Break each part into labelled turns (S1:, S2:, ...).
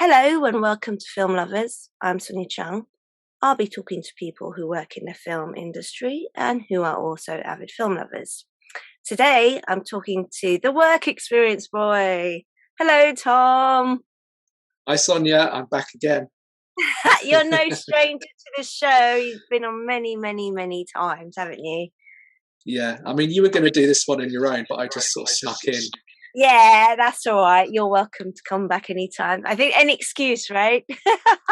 S1: Hello and welcome to Film Lovers. I'm Sonia. I'll be talking to people who work in the film industry and who are also avid film lovers. Today I'm talking to the work experience boy. Hello, Tom.
S2: Hi, Sonia. I'm back again.
S1: You're no stranger to this show. You've been on many times, haven't you?
S2: Yeah, I mean, you were going to do this one on your own, but I just sort of snuck in.
S1: Yeah, that's all right. You're welcome to come back anytime. I think any excuse, right?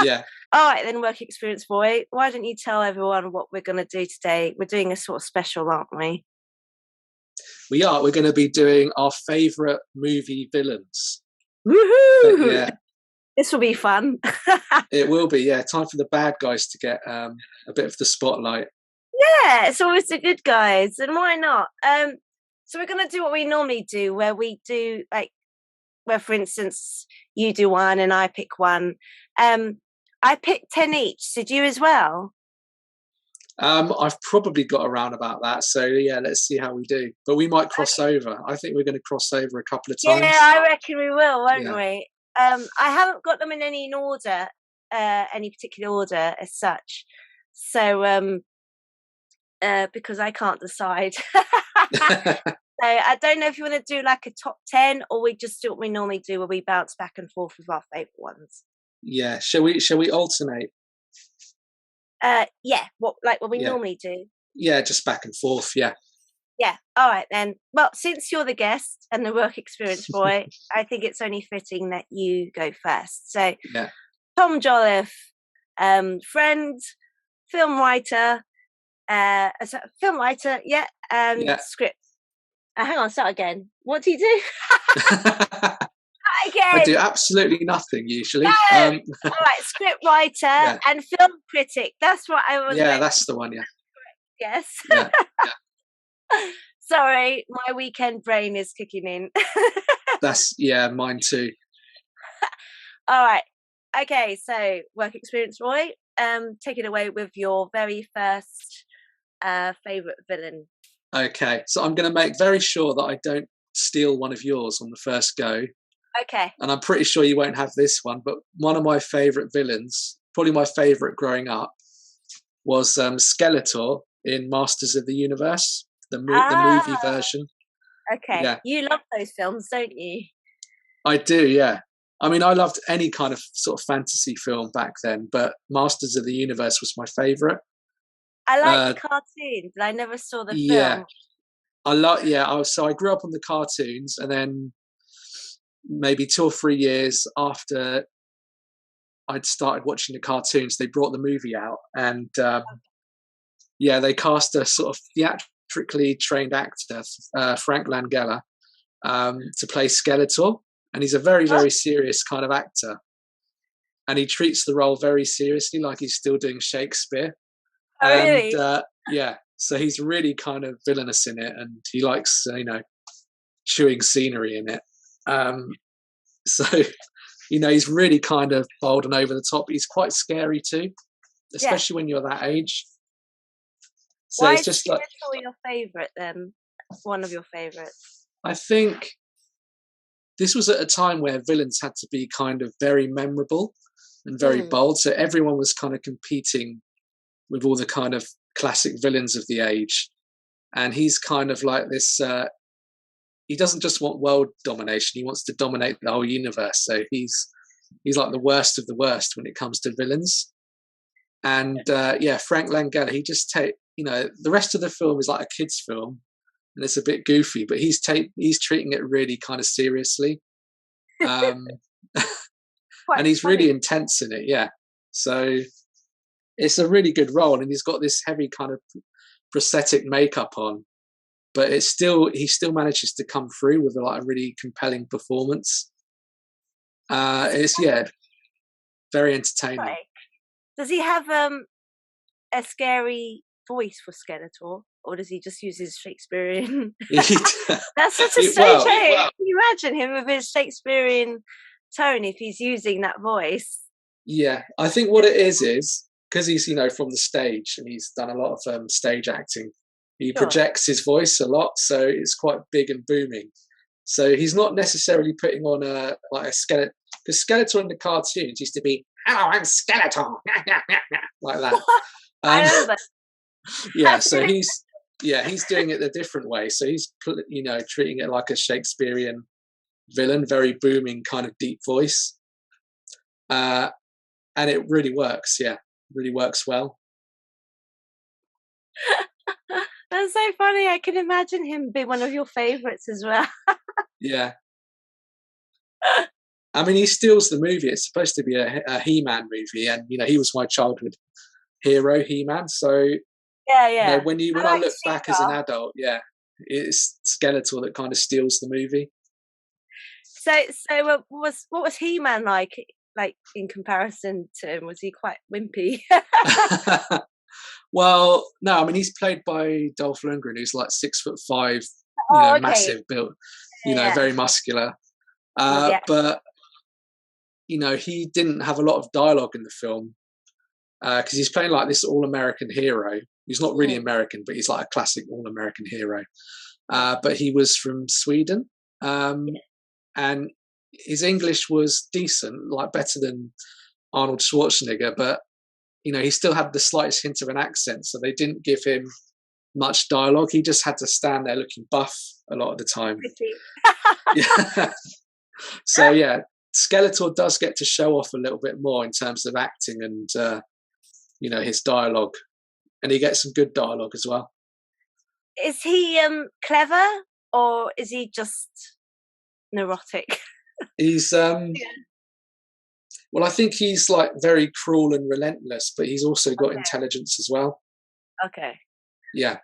S2: Yeah.
S1: All right, then, work experience boy. Why don't you tell everyone what we're going to do today? We're doing a sort of special, aren't we?
S2: We are. We're going to be doing our favourite movie villains.
S1: Woohoo!
S2: Yeah.
S1: This will be fun.
S2: It will be, yeah. Time for the bad guys to get a bit of the spotlight.
S1: Yeah, it's always the good guys, and why not? So we're going to do what we normally do, where we do, where, for instance, you do one and I pick one. I picked 10 each. Did you as well?
S2: I've probably got around about that. So, yeah, let's see how we do. But we might cross over. I think we're going to cross over a couple of times.
S1: Yeah, I reckon we will, won't we? I haven't got them in any order, any particular order as such. So, because I can't decide. So I don't know if you want to do like a top 10 or we just do what we normally do where we bounce back and forth with our favourite ones.
S2: Yeah, shall we alternate?
S1: Yeah, what we normally do.
S2: Yeah, just back and forth, yeah.
S1: Yeah, all right then. Well, since you're the guest and the work experience boy, I think it's only fitting that you go first. So,
S2: yeah.
S1: Tom Jolliffe, friend, film writer, script. Hang on, start again. What do you do? Again.
S2: I do absolutely nothing usually.
S1: No. All right, script writer and film critic. That's what I was.
S2: Yeah, that's the one. Yeah.
S1: Yes.
S2: Yeah.
S1: Sorry, my weekend brain is kicking in.
S2: That's mine too.
S1: All right. Okay, so work experience, Roy. Take it away with your very first favorite villain.
S2: Okay, so I'm going to make very sure that I don't steal one of yours on the first go.
S1: Okay.
S2: And I'm pretty sure you won't have this one, but one of my favorite villains, probably my favorite growing up, was Skeletor in Masters of the Universe, the movie version.
S1: Okay. Yeah. You love those films, don't you?
S2: I do, yeah. I mean, I loved any kind of sort of fantasy film back then, but Masters of the Universe was my favorite.
S1: I like the cartoons, but I never saw the film.
S2: Yeah, so I grew up on the cartoons, and then maybe 2 or 3 years after I'd started watching the cartoons, they brought the movie out, and they cast a sort of theatrically trained actor, Frank Langella, to play Skeletor, and he's a very serious kind of actor, and he treats the role very seriously, like he's still doing Shakespeare.
S1: Oh, really?
S2: And so he's really kind of villainous in it, and he likes chewing scenery in it. So he's really kind of bold and over the top. He's quite scary too, especially when you're that age. So
S1: why
S2: it's just like
S1: your favorite then? One of your favorites.
S2: I think this was at a time where villains had to be kind of very memorable and very bold. So everyone was kind of competing with all the kind of classic villains of the age, and he's kind of like this. He doesn't just want world domination; he wants to dominate the whole universe. So he's like the worst of the worst when it comes to villains. And Frank Langella, he just the rest of the film is like a kids' film, and it's a bit goofy, but he's treating it really kind of seriously, and he's really intense in it. Yeah, so it's a really good role, and he's got this heavy kind of prosthetic makeup on, but he still manages to come through with a really compelling performance. It's very entertaining.
S1: Right. Does he have a scary voice for Skeletor, or does he just use his Shakespearean? That's such a strange thing. Can you imagine him with his Shakespearean tone if he's using that voice?
S2: Yeah, I think what it is because he's from the stage, and he's done a lot of stage acting. He projects his voice a lot, so it's quite big and booming. So he's not necessarily putting on a because Skeletor in the cartoons used to be, "Hello, I'm Skeletor," like that.
S1: I remember.
S2: Yeah, so he's doing it a different way. So he's treating it like a Shakespearean villain, very booming, kind of deep voice, and it really works. Yeah, really works well.
S1: That's so funny. I can imagine him be one of your favorites as well.
S2: Yeah. I mean, he steals the movie. It's supposed to be a He-Man movie, and he was my childhood hero, He-Man. So
S1: Yeah.
S2: when I look back as an adult, yeah, it's Skeletor that kind of steals the movie.
S1: So what was He-Man like? Like in comparison to him, was he quite wimpy?
S2: Well, no, I mean he's played by Dolph Lundgren, who's like 6'5",
S1: Oh, okay.
S2: massive built, very muscular.
S1: Yeah.
S2: But he didn't have a lot of dialogue in the film because he's playing like this all-American hero. He's not really American, but he's like a classic all-American hero. But he was from Sweden, and his English was decent, like better than Arnold Schwarzenegger, but he still had the slightest hint of an accent, so they didn't give him much dialogue. He just had to stand there looking buff a lot of the time. Yeah. So yeah, Skeletor does get to show off a little bit more in terms of acting and his dialogue, and he gets some good dialogue as well.
S1: Is he clever, or is he just neurotic?
S2: He's well, I think he's like very cruel and relentless, but he's also got intelligence as well.
S1: Okay.
S2: Yeah.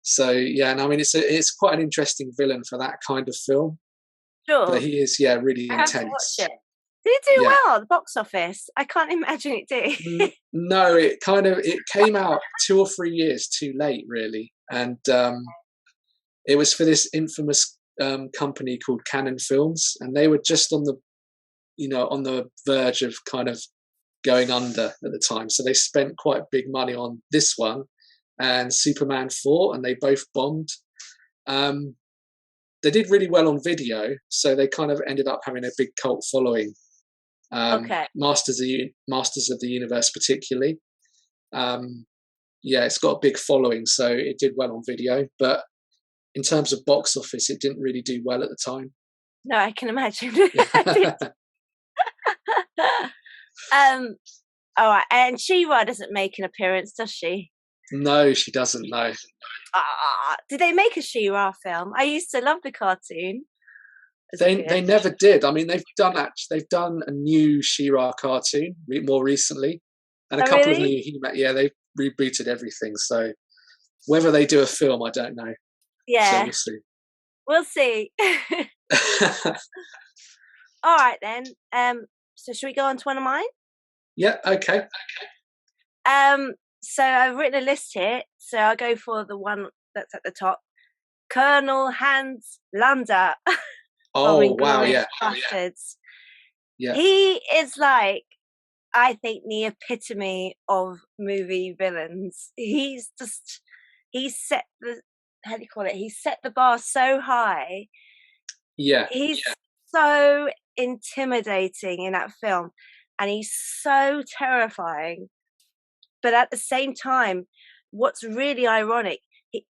S2: So yeah, and I mean it's quite an interesting villain for that kind of film.
S1: Sure.
S2: But he is really intense.
S1: Did it do well at the box office? I can't imagine it did.
S2: No, it came out 2 or 3 years too late, really, and it was for this infamous company called Cannon Films, and they were just on the verge of kind of going under at the time. So they spent quite big money on this one and Superman 4, and they both bombed. They did really well on video, so they kind of ended up having a big cult following. Masters of the Universe particularly. It's got a big following, so it did well on video, but in terms of box office, it didn't really do well at the time.
S1: No, I can imagine. All right, and She-Ra doesn't make an appearance, does she?
S2: No, she doesn't. No.
S1: Did they make a She-Ra film? I used to love the cartoon.
S2: They never did. I mean, they've done a new She-Ra cartoon more recently, and a couple of new He-Man. Yeah, they've rebooted everything. So whether they do a film, I don't know.
S1: Yeah,
S2: so
S1: we'll see. All right then. So should we go on to one of mine?
S2: Yeah. Okay.
S1: So I've written a list here. So I'll go for the one that's at the top. Colonel Hans Landa.
S2: Oh wow! Yeah.
S1: Bastards.
S2: Yeah.
S1: He is like, I think, the epitome of movie villains. He set the, how do you call it? He set the bar so high.
S2: Yeah.
S1: He's so intimidating in that film, and he's so terrifying. But at the same time, what's really ironic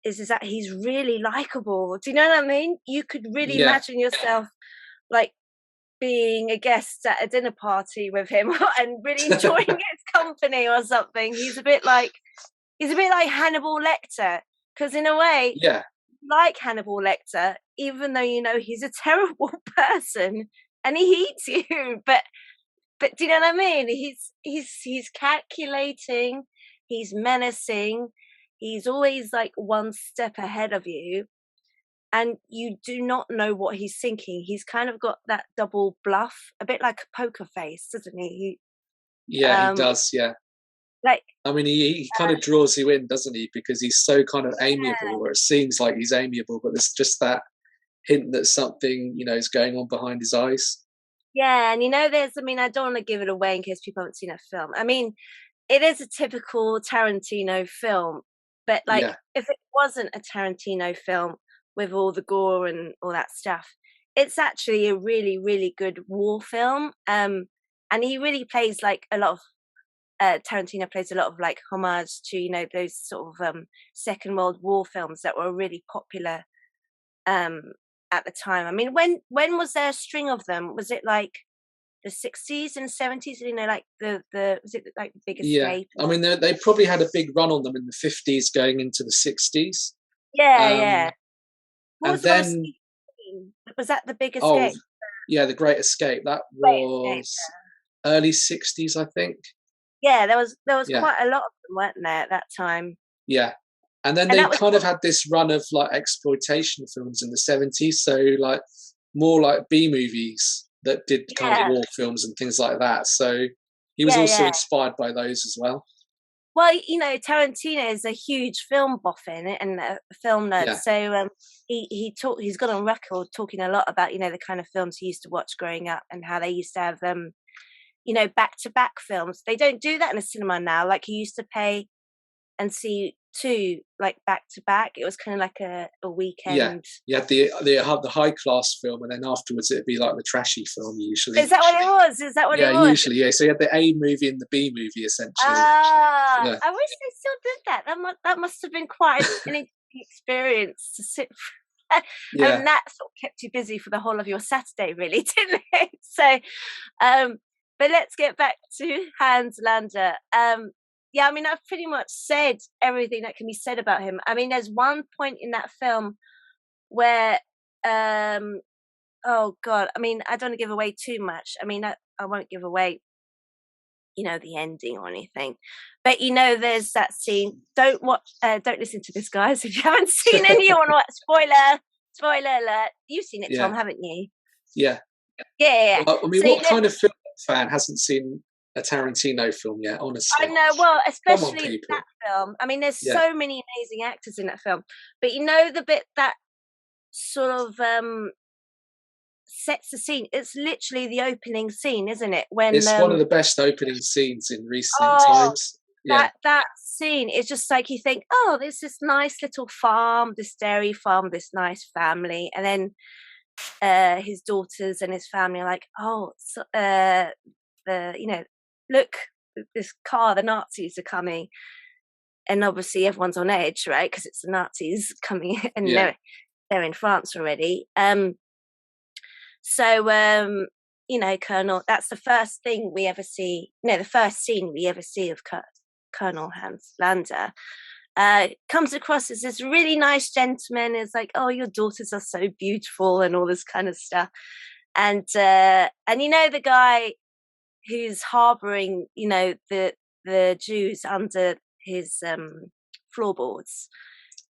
S1: is that he's really likable. Do you know what I mean? You could really imagine yourself like being a guest at a dinner party with him and really enjoying his company or something. He's a bit like Hannibal Lecter, because in a way, like Hannibal Lecter, even though he's a terrible person and he eats you, but do you know what I mean? He's calculating, he's menacing, he's always like one step ahead of you, and you do not know what he's thinking. He's kind of got that double bluff, a bit like a poker face, doesn't he?
S2: He does. Yeah.
S1: Like,
S2: I mean, he kind of draws you in, doesn't he? Because he's so kind of amiable, or it seems like he's amiable, but there's just that hint that something, is going on behind his eyes.
S1: Yeah, and I don't want to give it away in case people haven't seen that film. I mean, it is a typical Tarantino film, but if it wasn't a Tarantino film with all the gore and all that stuff, it's actually a really, really good war film. And he really plays like a lot of Tarantino plays a lot of like homage to, you know, those sort of Second World War films that were really popular um at the time. I mean, when was there a string of them? Was it like the 60s and 70s? You know, like the was it like the Big
S2: Yeah,
S1: Escape?
S2: I mean they probably had a big run on them in the 50s, going into the 60s,
S1: Yeah, yeah.
S2: um,
S1: What
S2: and
S1: was the one with
S2: then
S1: Steve McQueen? Was that the Big
S2: oh
S1: Escape?
S2: yeah, the Great Escape, that
S1: Great Escape.
S2: was early 60s, I think.
S1: Yeah, there was
S2: Yeah,
S1: quite a lot of them, weren't there, at that time?
S2: yeah. And then
S1: And
S2: they
S1: that was
S2: kind of had this run of like exploitation films in the 70s, so like more like B movies that did kind of
S1: yeah,
S2: war films and things like that. So he was
S1: yeah,
S2: also
S1: yeah.
S2: inspired by those as well.
S1: Well, you know, Tarantino is a huge film buff in it and a film nerd.
S2: Yeah,
S1: So he's got on record talking a lot about, you know, the kind of films he used to watch growing up and how they used to have you know, back to back films. They don't do that in a cinema now. Like you used to pay and see two like back to back. It was kind of like a
S2: yeah.
S1: weekend.
S2: You had the high class film, and then afterwards it'd be like the trashy film usually.
S1: Is that what it was? Is that what
S2: Yeah,
S1: it was?
S2: usually, yeah. So you had the A movie and the B movie essentially.
S1: Ah,
S2: Yeah,
S1: I wish they still did that. That must have been quite an interesting experience to sit. I
S2: yeah,
S1: mean, that sort of kept you busy for the whole of your Saturday, really, didn't it? So, um, but let's get back to Hans Lander. Yeah, I mean, I've pretty much said everything that can be said about him. I mean, there's one point in that film where, um, oh God, I mean, I don't want to give away too much. I mean, I won't give away, you know, the ending or anything, but you know, there's that scene. Don't listen to this, guys. If you haven't seen any, you want to watch. Spoiler alert. You've seen it, Tom,
S2: yeah,
S1: haven't you?
S2: yeah.
S1: Yeah, yeah, yeah.
S2: Well, I mean,
S1: So you
S2: what
S1: know,
S2: kind of film fan hasn't seen a Tarantino film yet?
S1: I
S2: Honestly,
S1: know. Well,
S2: come on,
S1: especially that
S2: people.
S1: film. I mean, there's
S2: Yeah,
S1: so many amazing actors in that film, but you know, the bit that sort of sets the scene. It's literally the opening scene, isn't it? When
S2: it's one of the best opening scenes in recent
S1: oh,
S2: times. Yeah,
S1: that scene is just like you think, oh, there's this nice little farm, this dairy farm, this nice family, and then his daughters and his family are like, oh, so, the you know, look, this car, the Nazis are coming, and obviously everyone's on edge, right? Because it's the Nazis coming, and
S2: yeah,
S1: they're in France already. So you know, Colonel, that's the first thing we ever see. No, the first scene we ever see of Colonel Hans Lander. Comes across as this really nice gentleman. Is like, oh, your daughters are so beautiful, and all this kind of stuff. And you know, the guy who's harboring, you know, the Jews under his floorboards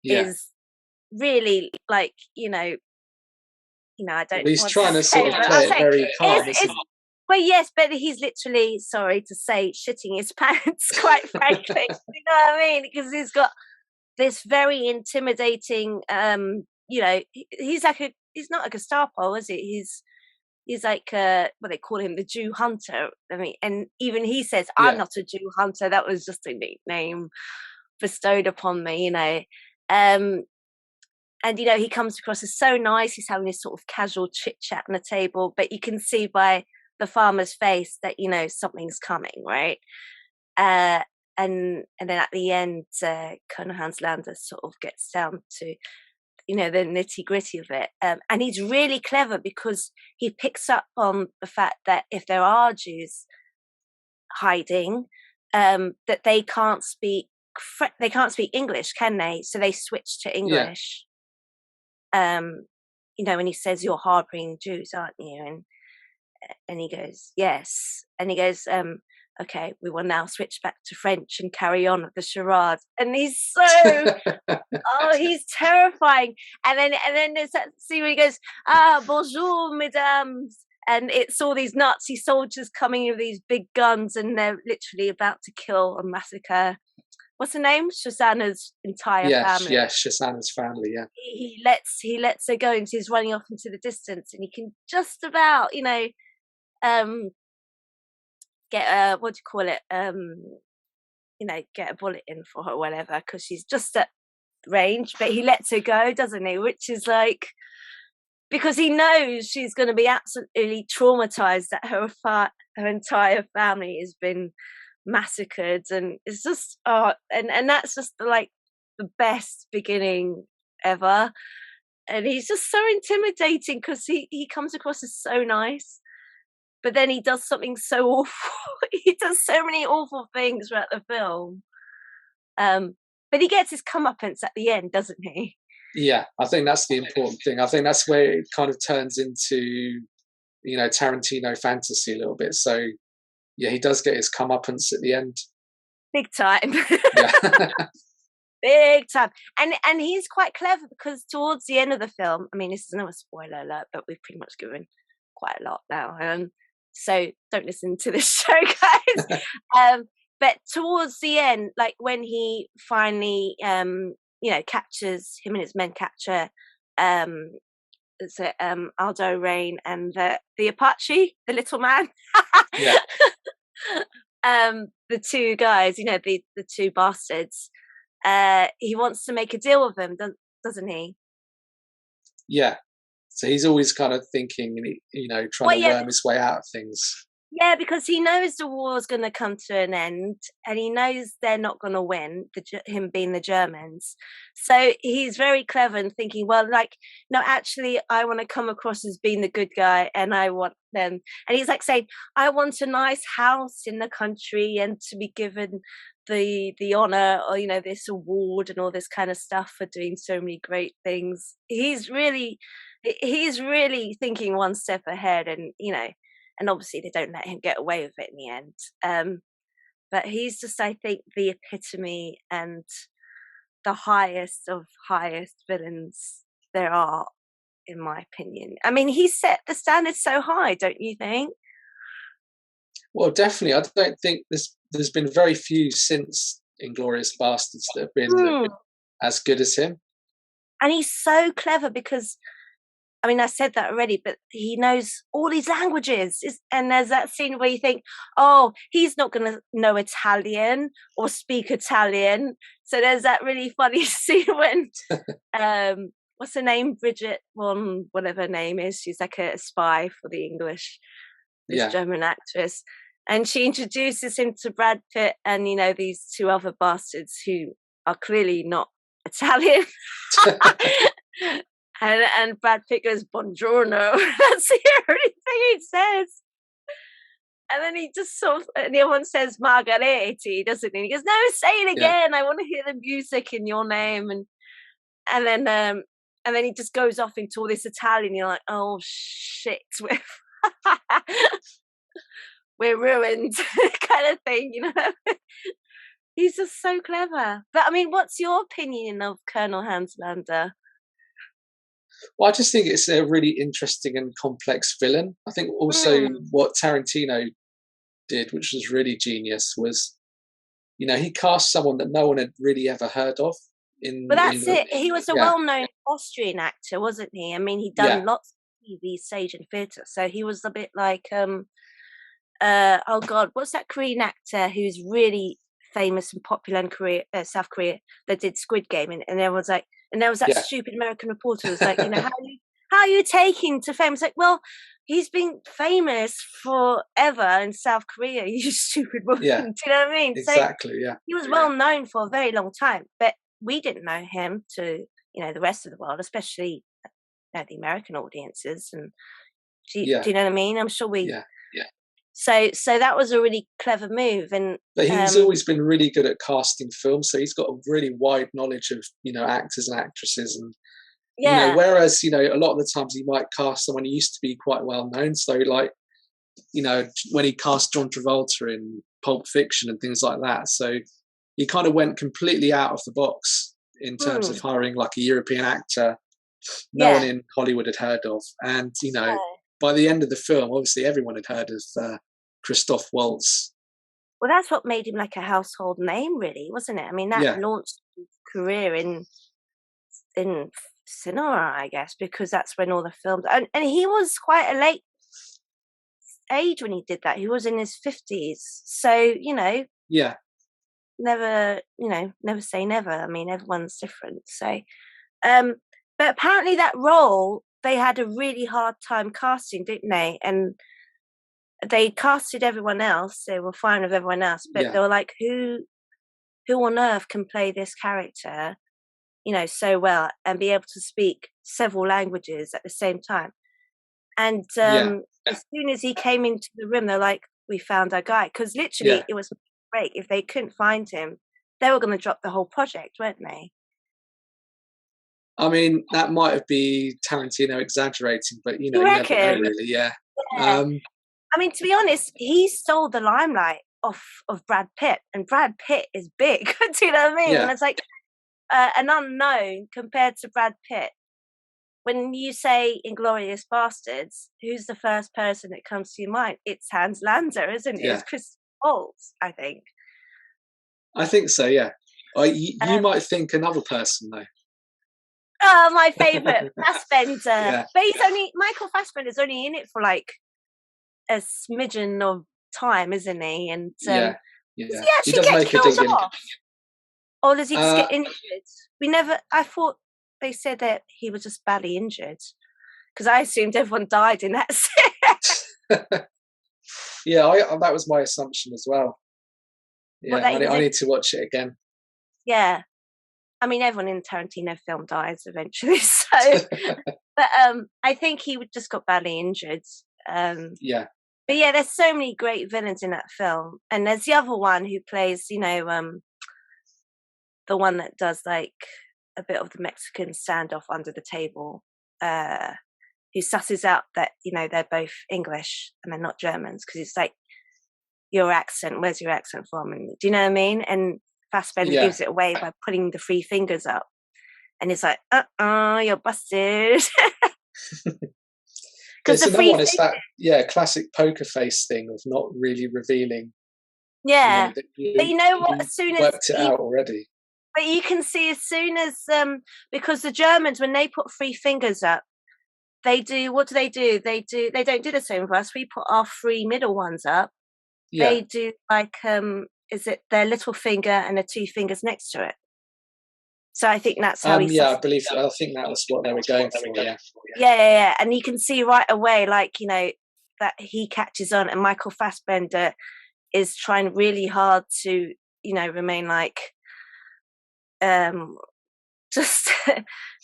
S2: yeah.
S1: is really like, I
S2: Well,
S1: don't
S2: he's
S1: want to
S2: trying to
S1: say
S2: sort
S1: it,
S2: of
S1: but
S2: play
S1: I'll
S2: it
S1: say
S2: very calm,
S1: it's
S2: isn't he?
S1: well, yes, but he's literally, sorry to say, shitting his pants, quite frankly. You know what I mean? Because he's got this very intimidating, he's like he's not a Gestapo, is he? He's like what they call him, the Jew hunter. I mean, and even he says, I'm
S2: Yeah,
S1: not a Jew hunter. That was just a nickname bestowed upon me, you know. Um, and you know, he comes across as so nice. He's having this sort of casual chit chat on the table, but you can see by the farmer's face that, you know, something's coming, right? Uh, and then at the end, Colonel Hans Lander sort of gets down to, you know, the nitty gritty of it, and he's really clever because he picks up on the fact that if there are Jews hiding, that they can't speak English, can they? So they switch to
S2: yeah,
S1: English. Um, you know, and he says, "You're harboring Jews, aren't you?" And he goes, "Yes." And he goes, "Okay, we will now switch back to French and carry on with the charade." And he's so, oh, he's terrifying. And then there's that scene where he goes, "Ah, bonjour, mesdames." And it's all these Nazi soldiers coming with these big guns, and they're literally about to kill and massacre. What's her name? Shosanna's entire
S2: yes,
S1: family.
S2: yes. Shazana's family. Yeah,
S1: He lets her go, and she's running off into the distance, and he can just about, um, get a, what do you call it? Get a bullet in for her, or whatever, because she's just at range. But he lets her go, doesn't he? Which is like, because he knows she's going to be absolutely traumatized that her entire family has been massacred, and it's just and that's just like the best beginning ever. And he's just so intimidating because he comes across as so nice, but then he does something so awful. He does so many awful things throughout the film. But he gets his comeuppance at the end, doesn't he?
S2: Yeah, I think that's the important thing. I think that's where it kind of turns into, Tarantino fantasy a little bit. So yeah, he does get his comeuppance at the end.
S1: Big time.
S2: Yeah.
S1: Big time. And he's quite clever because towards the end of the film, I mean, this is another spoiler alert, but we've pretty much given quite a lot now. So don't listen to this show, guys. But towards the end, like when he finally captures, him and his men capture Aldo Rain and the Apache, the little man.
S2: Yeah.
S1: The two guys, the two bastards. He wants to make a deal with them, doesn't he?
S2: Yeah. So he's always kind of thinking, trying to worm his way out of things.
S1: Yeah, because he knows the war's going to come to an end, and he knows they're not going to win, him being the Germans. So he's very clever in thinking, well, like, no, actually, I want to come across as being the good guy, and I want them. And he's like saying, I want a nice house in the country and to be given the honor or, this award and all this kind of stuff for doing so many great things. He's really thinking one step ahead, and, and obviously they don't let him get away with it in the end. But he's just, I think, the epitome and the highest of highest villains there are, in my opinion. I mean, he set the standard so high, don't you think?
S2: Well, definitely. I don't think there's been very few since Inglourious Basterds that have been as good as him.
S1: And he's so clever because, I mean, I said that already, but he knows all these languages. And there's that scene where you think, oh, he's not going to know Italian or speak Italian. So there's that really funny scene when, what's her name? Bridget, whatever her name is. She's like a spy for the English, this German actress. And she introduces him to Brad Pitt and, these two other bastards who are clearly not Italian. And Brad Pitt goes, buongiorno. That's the only thing he says. And then he just and the other one says Margaretti, doesn't he? He goes, no, say it again. I want to hear the music in your name. And then he just goes off into all this Italian. You're like, oh shit, we're ruined, kind of thing, He's just so clever. But I mean, what's your opinion of Colonel Hans Landa?
S2: Well, I just think it's a really interesting and complex villain. I think also what Tarantino did, which was really genius, was, he cast someone that no one had really ever heard of.
S1: But that's it. He was a well-known Austrian actor, wasn't he? I mean, he'd done lots of TV, stage, and theatre. So he was a bit like, oh God, what's that Korean actor who's really famous and popular in South Korea that did Squid Game? And everyone's like, and there was that stupid American reporter who was like, how are you taking to fame? It's like, well, he's been famous forever in South Korea, you stupid woman.
S2: Yeah.
S1: Do you know what I mean?
S2: Exactly,
S1: so he was well known for a very long time, but we didn't know him to, the rest of the world, especially the American audiences. And do you know what I mean? I'm sure we...
S2: Yeah.
S1: So that was a really clever move,
S2: but he's always been really good at casting films. So he's got a really wide knowledge of actors and actresses, and whereas a lot of the times he might cast someone who used to be quite well known. So like when he cast John Travolta in Pulp Fiction and things like that. So he kind of went completely out of the box in terms of hiring like a European actor no one in Hollywood had heard of, and by the end of the film, obviously everyone had heard of Christoph Waltz.
S1: Well, that's what made him like a household name, really, wasn't it? I mean, that launched his career in cinema, I guess, because that's when all the films... And he was quite a late age when he did that. He was in his 50s. So, never say never. I mean, everyone's different. So, but apparently that role they had a really hard time casting, didn't they? And they casted everyone else. They were fine with everyone else, but they were like, who on earth can play this character, so well and be able to speak several languages at the same time? And as soon as he came into the room, they're like, we found our guy. Because literally it was great. If they couldn't find him, they were going to drop the whole project, weren't they?
S2: I mean, that might be Tarantino exaggerating, but you
S1: You
S2: never know,
S1: reckon?
S2: really. Yeah.
S1: Yeah. I mean, to be honest, he stole the limelight off of Brad Pitt, and Brad Pitt is big. Do you know what I mean?
S2: Yeah.
S1: And it's like an unknown compared to Brad Pitt. When you say Inglourious Bastards, who's the first person that comes to your mind? It's Hans Lanzer, isn't it? It's Chris Waltz, I think.
S2: I think so, yeah. You might think another person, though.
S1: Oh, my favourite, Fassbender. But Michael Fassbender's only in it for like a smidgen of time, isn't he? And does he actually get killed off? Or does he just get injured? I thought they said that he was just badly injured, because I assumed everyone died in that scene.
S2: That was my assumption as well. Yeah, I need to watch it again.
S1: Yeah. I mean, everyone in Tarantino film dies eventually, so. But I think he just got badly injured. But yeah, there's so many great villains in that film, and there's the other one who plays, the one that does like a bit of the Mexican standoff under the table, who susses out that they're both English and they're not Germans, because it's like, your accent, where's your accent from? And do you know what I mean? And Fassbender gives it away by putting the 3 fingers up, and it's like, you're busted.
S2: Because another one is that classic poker face thing of not really revealing.
S1: Yeah, but you know what? As soon as
S2: worked it out already.
S1: But you can see as soon as because the Germans, when they put 3 fingers up, they do. What do? They don't do the same for us. We put our 3 middle ones up. Yeah. They do like is it their little finger and the 2 fingers next to it? So I think that's how he.
S2: I believe. I think that was what they were going for. Yeah.
S1: Yeah, and you can see right away, like that he catches on, and Michael Fassbender is trying really hard to remain like just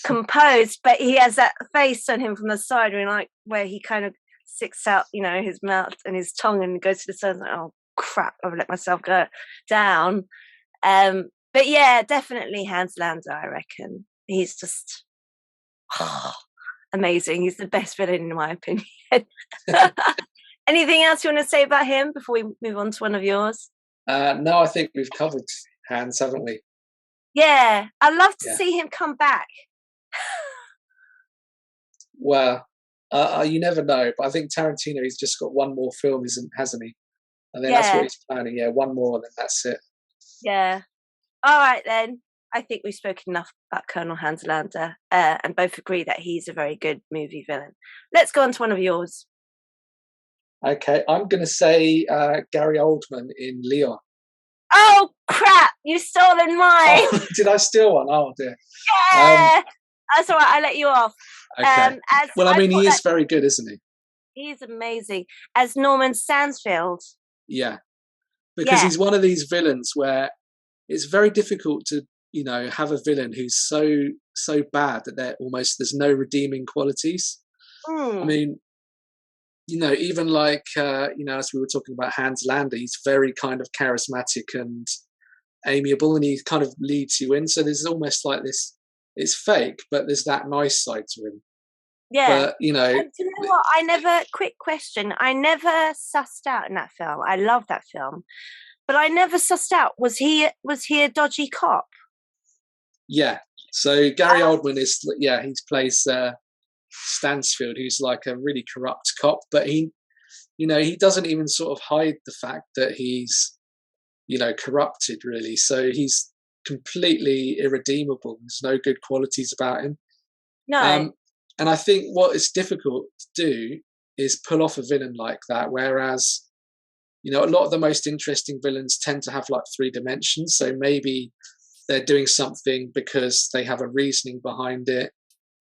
S1: composed, but he has that face on him from the side, where he kind of sticks out, his mouth and his tongue, and goes to the side, like, oh crap, I've let myself go down. But yeah, definitely Hans Lanzer, I reckon. He's just amazing. He's the best villain in my opinion. Anything else you want to say about him before we move on to one of yours?
S2: No, I think we've covered Hans, haven't we?
S1: Yeah, I'd love to see him come back.
S2: Well, you never know, but I think Tarantino, he's just got one more film, hasn't he? I think that's what he's planning. Yeah, one more, and then that's it.
S1: Yeah. All right, then. I think we've spoken enough about Colonel Hans Lanzer, and both agree that he's a very good movie villain. Let's go on to one of yours.
S2: Okay, I'm going to say Gary Oldman in Leon.
S1: Oh, crap! You've stolen mine!
S2: Oh, did I steal one? Oh, dear.
S1: Yeah! That's all right, I let you off.
S2: Okay. Well, I mean, he is very good, isn't he?
S1: He's amazing. As Norman Stansfield.
S2: Yeah. Because he's one of these villains where it's very difficult to, have a villain who's so bad that there's no redeeming qualities. I mean, even like, as we were talking about Hans Lanzer, he's very kind of charismatic and amiable, and he kind of leads you in. So there's almost like this, it's fake, but there's that nice side to him.
S1: Yeah.
S2: But,
S1: do you know what? Quick question. I never sussed out in that film. I love that film. But I never sussed out, was he a dodgy cop? Yeah.
S2: So Gary Oldman he plays Stansfield, who's like a really corrupt cop, but he doesn't even sort of hide the fact that he's, corrupted really. So he's completely irredeemable. There's no good qualities about him.
S1: No.
S2: And I think what is difficult to do is pull off a villain like that, whereas, a lot of the most interesting villains tend to have like 3 dimensions. So maybe they're doing something because they have a reasoning behind it.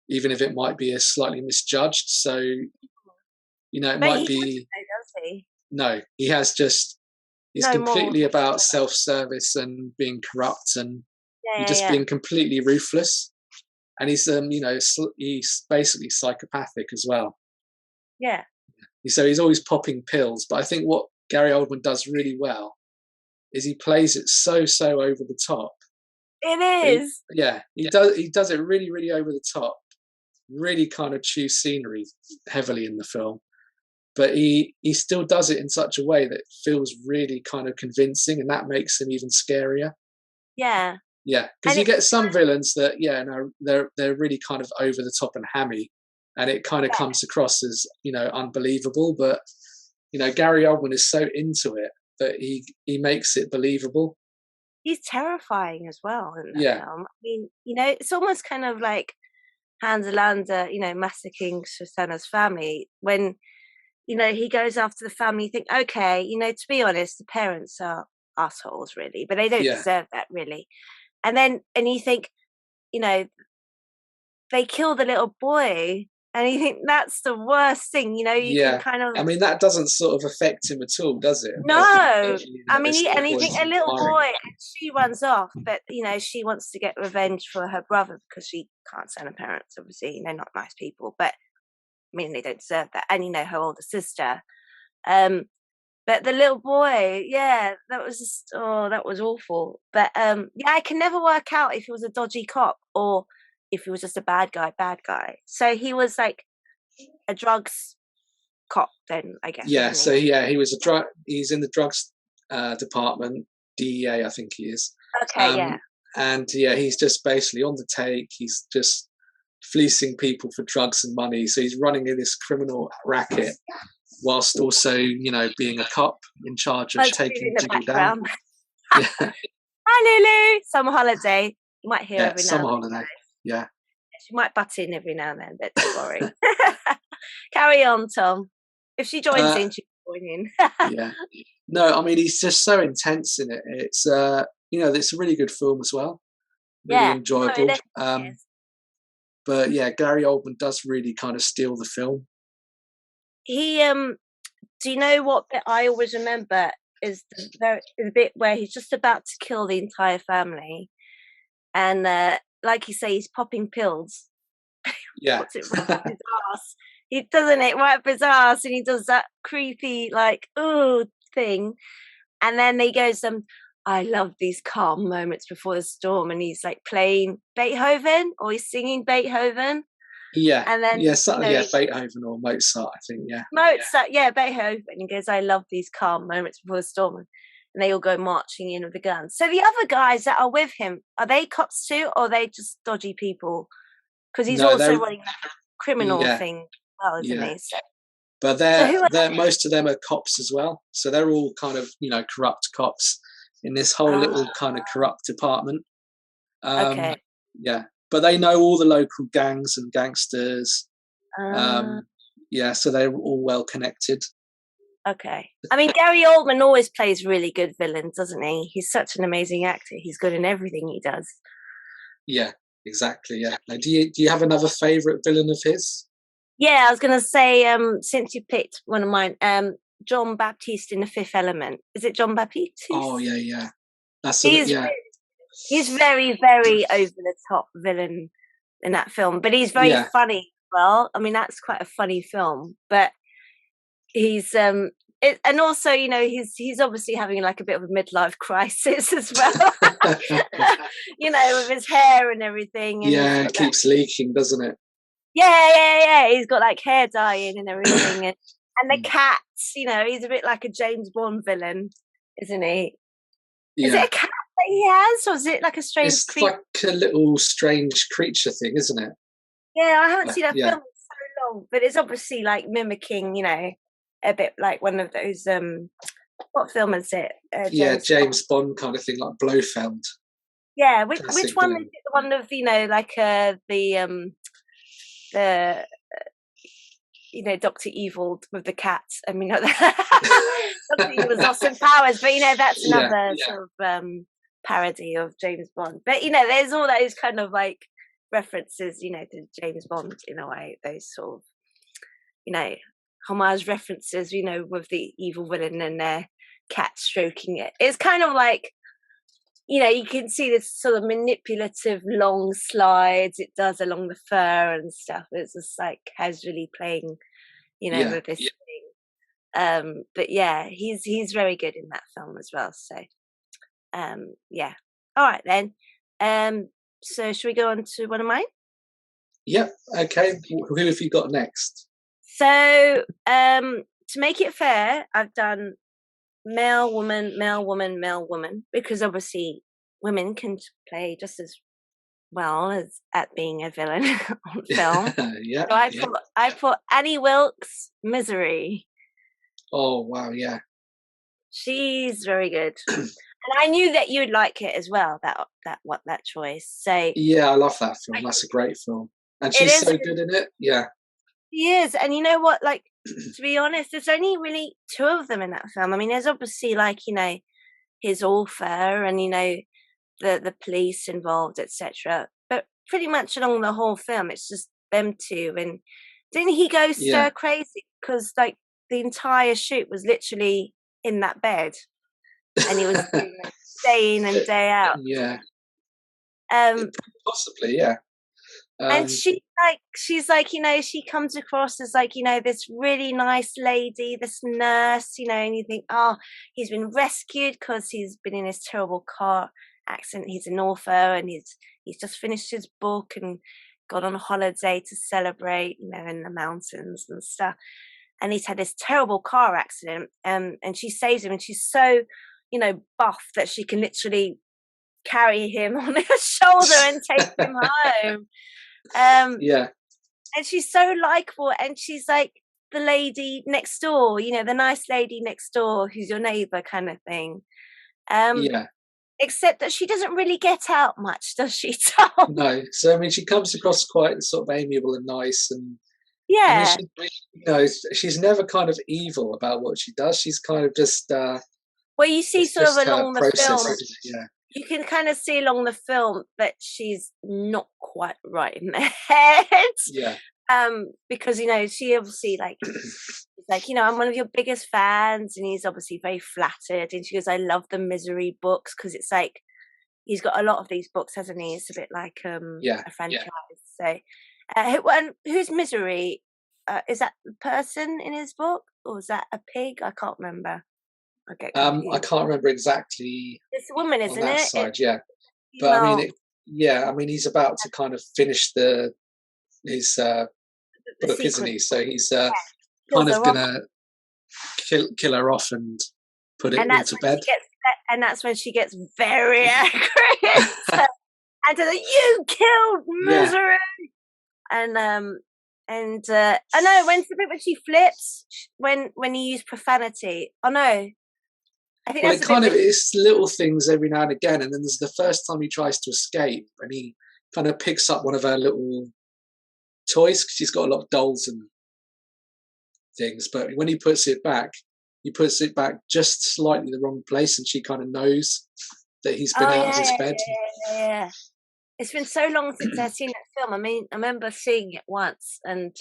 S2: even if it might be a slightly misjudged. So, it
S1: But
S2: might
S1: he
S2: be,
S1: doesn't know, does he?
S2: no, he has just, he's
S1: No morals
S2: completely about
S1: whatsoever.
S2: self-service and being corrupt, and
S1: Yeah,
S2: he's
S1: yeah,
S2: just
S1: yeah.
S2: being completely ruthless. And he's, he's basically psychopathic as well.
S1: Yeah.
S2: So he's always popping pills. But I think what Gary Oldman does really well is he plays it so over the top.
S1: It is.
S2: He does it really, really over the top. Really kind of chews scenery heavily in the film. But he still does it in such a way that feels really kind of convincing, and that makes him even scarier.
S1: Yeah.
S2: Yeah, because
S1: And
S2: you
S1: it's
S2: get some villains that, they're really kind of over the top and hammy, and it kind of comes across as, unbelievable. But Gary Oldman is so into it that he makes it believable.
S1: he's terrifying as well in that
S2: Yeah,
S1: film. I mean, it's almost kind of like Hans Lander, massacring Susanna's family when, he goes after the family. You think, okay, to be honest, the parents are assholes, really, but they don't
S2: yeah,
S1: deserve that, really. And you think, you know, they kill the little boy, and you think that's the worst thing. You can
S2: yeah.
S1: kind of
S2: I mean, that doesn't sort of affect him at all, does it?
S1: no. I mean,
S2: This
S1: and
S2: little
S1: you think
S2: boy's
S1: a little
S2: admiring.
S1: boy, and she runs off, but she wants to get revenge for her brother because she can't stand her parents. Obviously, they're not nice people, but I mean, they don't deserve that. And her older sister. But the little boy, yeah, that was just that was awful. But yeah, I can never work out if he was a dodgy cop or if he was just a bad guy. So he was like a drugs cop, then I guess,
S2: Yeah,
S1: wasn't
S2: so
S1: he?
S2: he was he's in the drugs department, DEA, I think he is.
S1: Okay, yeah.
S2: Um, and yeah, he's just basically on the take. He's just fleecing people for drugs and money. So he's running in this criminal racket whilst also, being a cop in charge of
S1: Bugs in
S2: taking
S1: the
S2: people down.
S1: background.
S2: Yeah,
S1: Hi, Lulu. Summer holiday. You might hear
S2: yeah,
S1: every now
S2: summer
S1: and
S2: holiday. Yeah.
S1: then. She might butt in every now and then, but don't worry. Carry on, Tom. If she joins
S2: Uh,
S1: in, she can join in.
S2: yeah. No, I mean, he's just so intense in it. It's, it's a really good film as well. Really
S1: Yeah. No, it
S2: enjoyable.
S1: definitely is.
S2: But yeah, Gary Oldman does really kind of steal the film.
S1: He do you know what bit I always remember is the bit where he's just about to kill the entire family, and like you say, he's popping pills.
S2: Yeah.
S1: Puts it right up his ass. He doesn't it right up his ass, and he does that creepy like ooh thing, and then he goes I love these calm moments before the storm, and he's like playing Beethoven or he's singing Beethoven,
S2: Yeah.
S1: and then
S2: Yeah. So, yeah, Beethoven or Mozart, I think. Yeah.
S1: Mozart, yeah, Beethoven. He goes, I love these calm moments before the storm. And they all go marching in with the guns. So the other guys that are with him, are they cops too, or are they just dodgy people? Because he's
S2: No,
S1: also
S2: they're,
S1: running a criminal
S2: yeah.
S1: thing as well, isn't
S2: Yeah.
S1: he?
S2: But
S1: So who are
S2: they're most of them are cops as well. So they're all kind of, corrupt cops in this whole
S1: ah,
S2: little kind of corrupt department. Um,
S1: okay.
S2: yeah. But they know all the local gangs and gangsters.
S1: Uh,
S2: Um, yeah, so they're all well connected.
S1: okay. I mean, Gary Oldman always plays really good villains, doesn't he? He's such an amazing actor. He's good in everything he does.
S2: Yeah, exactly. Yeah. Now, do you have another favourite villain of his?
S1: Yeah, I was gonna say, since you picked one of mine, John Baptiste in The Fifth Element. Is it John Baptiste?
S2: Oh yeah, yeah. That's
S1: He's
S2: yeah,
S1: he's very, very over the top villain in that film, but he's very
S2: yeah,
S1: funny as well. I mean, that's quite a funny film, but he's and also, he's obviously having like a bit of a midlife crisis as well. With his hair and everything, and he's
S2: yeah. It
S1: got that.
S2: keeps leaking, doesn't it?
S1: Yeah. He's got like hair dyeing and everything, and the
S2: Mm.
S1: cats. He's a bit like a James Bond villain, isn't he? Is it
S2: Yeah,
S1: a cat that he has, or is it like a strange
S2: it's
S1: creature?
S2: like a little strange creature thing, isn't it?
S1: Yeah, I haven't seen that
S2: Yeah,
S1: film in so long, but it's obviously like mimicking, a bit like one of those. What film is it?
S2: yeah.
S1: James Bond.
S2: James Bond kind of thing, like Blofeld,
S1: Yeah, which
S2: classic
S1: one is
S2: villain.
S1: it? The one of like the Doctor Evil with the cat. I mean, not Doctor Evil's Austin Powers, but that's
S2: Yeah,
S1: another sort of parody of James Bond. But there's all those kind of like references, to James Bond in a way. Those sort of, homage references, with the evil villain and their cat stroking it. It's kind of like, you can see this sort of manipulative long slides it does along the fur and stuff. It's just like casually playing, with this thing. But yeah, he's very good in that film as well. So, yeah. All right then. So should we go on to one of mine?
S2: Yep. Okay. Who have you got next?
S1: So, to make it fair, I've done male, woman, male, woman, male, woman, because obviously women can play just as well as at being a villain on film.
S2: Yeah.
S1: So I put Annie Wilkes, Misery.
S2: Oh wow, yeah.
S1: She's very good. And I knew that you'd like it as well, that choice. So
S2: yeah, I love that film. That's a great film. And she's so good in it. Yeah.
S1: She is. And you know what, like, to be honest, there's only really two of them in that film. I mean, there's obviously like, his author and, the police involved, etc. But pretty much along the whole film, it's just them two. And didn't he go stir crazy? Because like the entire shoot was literally in that bed. And he was doing it day in and day out.
S2: Yeah. Possibly, yeah.
S1: And she's like, she comes across as like, this really nice lady, this nurse, and you think, oh, he's been rescued because he's been in this terrible car accident. He's an author and he's just finished his book and gone on a holiday to celebrate, in the mountains and stuff. And he's had this terrible car accident, and she saves him, and she's so, buff that she can literally carry him on her shoulder and take him home. And she's so likable, and she's like the lady next door, the nice lady next door who's your neighbor kind of thing. Except that she doesn't really get out much, does she, Tom?
S2: No. So I mean, she comes across quite sort of amiable and nice, and
S1: yeah,
S2: I mean, she's never kind of evil about what she does. She's kind of just
S1: well, you see sort of along the film,
S2: yeah.
S1: You can kind of see along the film that she's not quite right in the head.
S2: Yeah.
S1: Because, she obviously she's like, I'm one of your biggest fans, and he's obviously very flattered. And she goes, I love the Misery books, because it's like, he's got a lot of these books, hasn't he? It's a bit like a franchise. So, who's Misery? Is that the person in his book, or is that a pig? I can't remember.
S2: I can't remember exactly.
S1: It's a woman, isn't it?
S2: Side, yeah. But I mean, he's about to kind of finish his book, isn't he? So he's kind of gonna kill her off and put it all to bed.
S1: And that's when she gets very angry. And like, you killed Misery. And I know when she flips, when you use profanity. Oh no. I think
S2: it kind of it's little things every now and again, and then there's the first time he tries to escape, and he kind of picks up one of her little toys, because she's got a lot of dolls and things. But when he puts it back just slightly the wrong place, and she kind of knows that he's been out of his bed.
S1: Yeah. It's been so long since I've seen that film. I mean, I remember seeing it once, and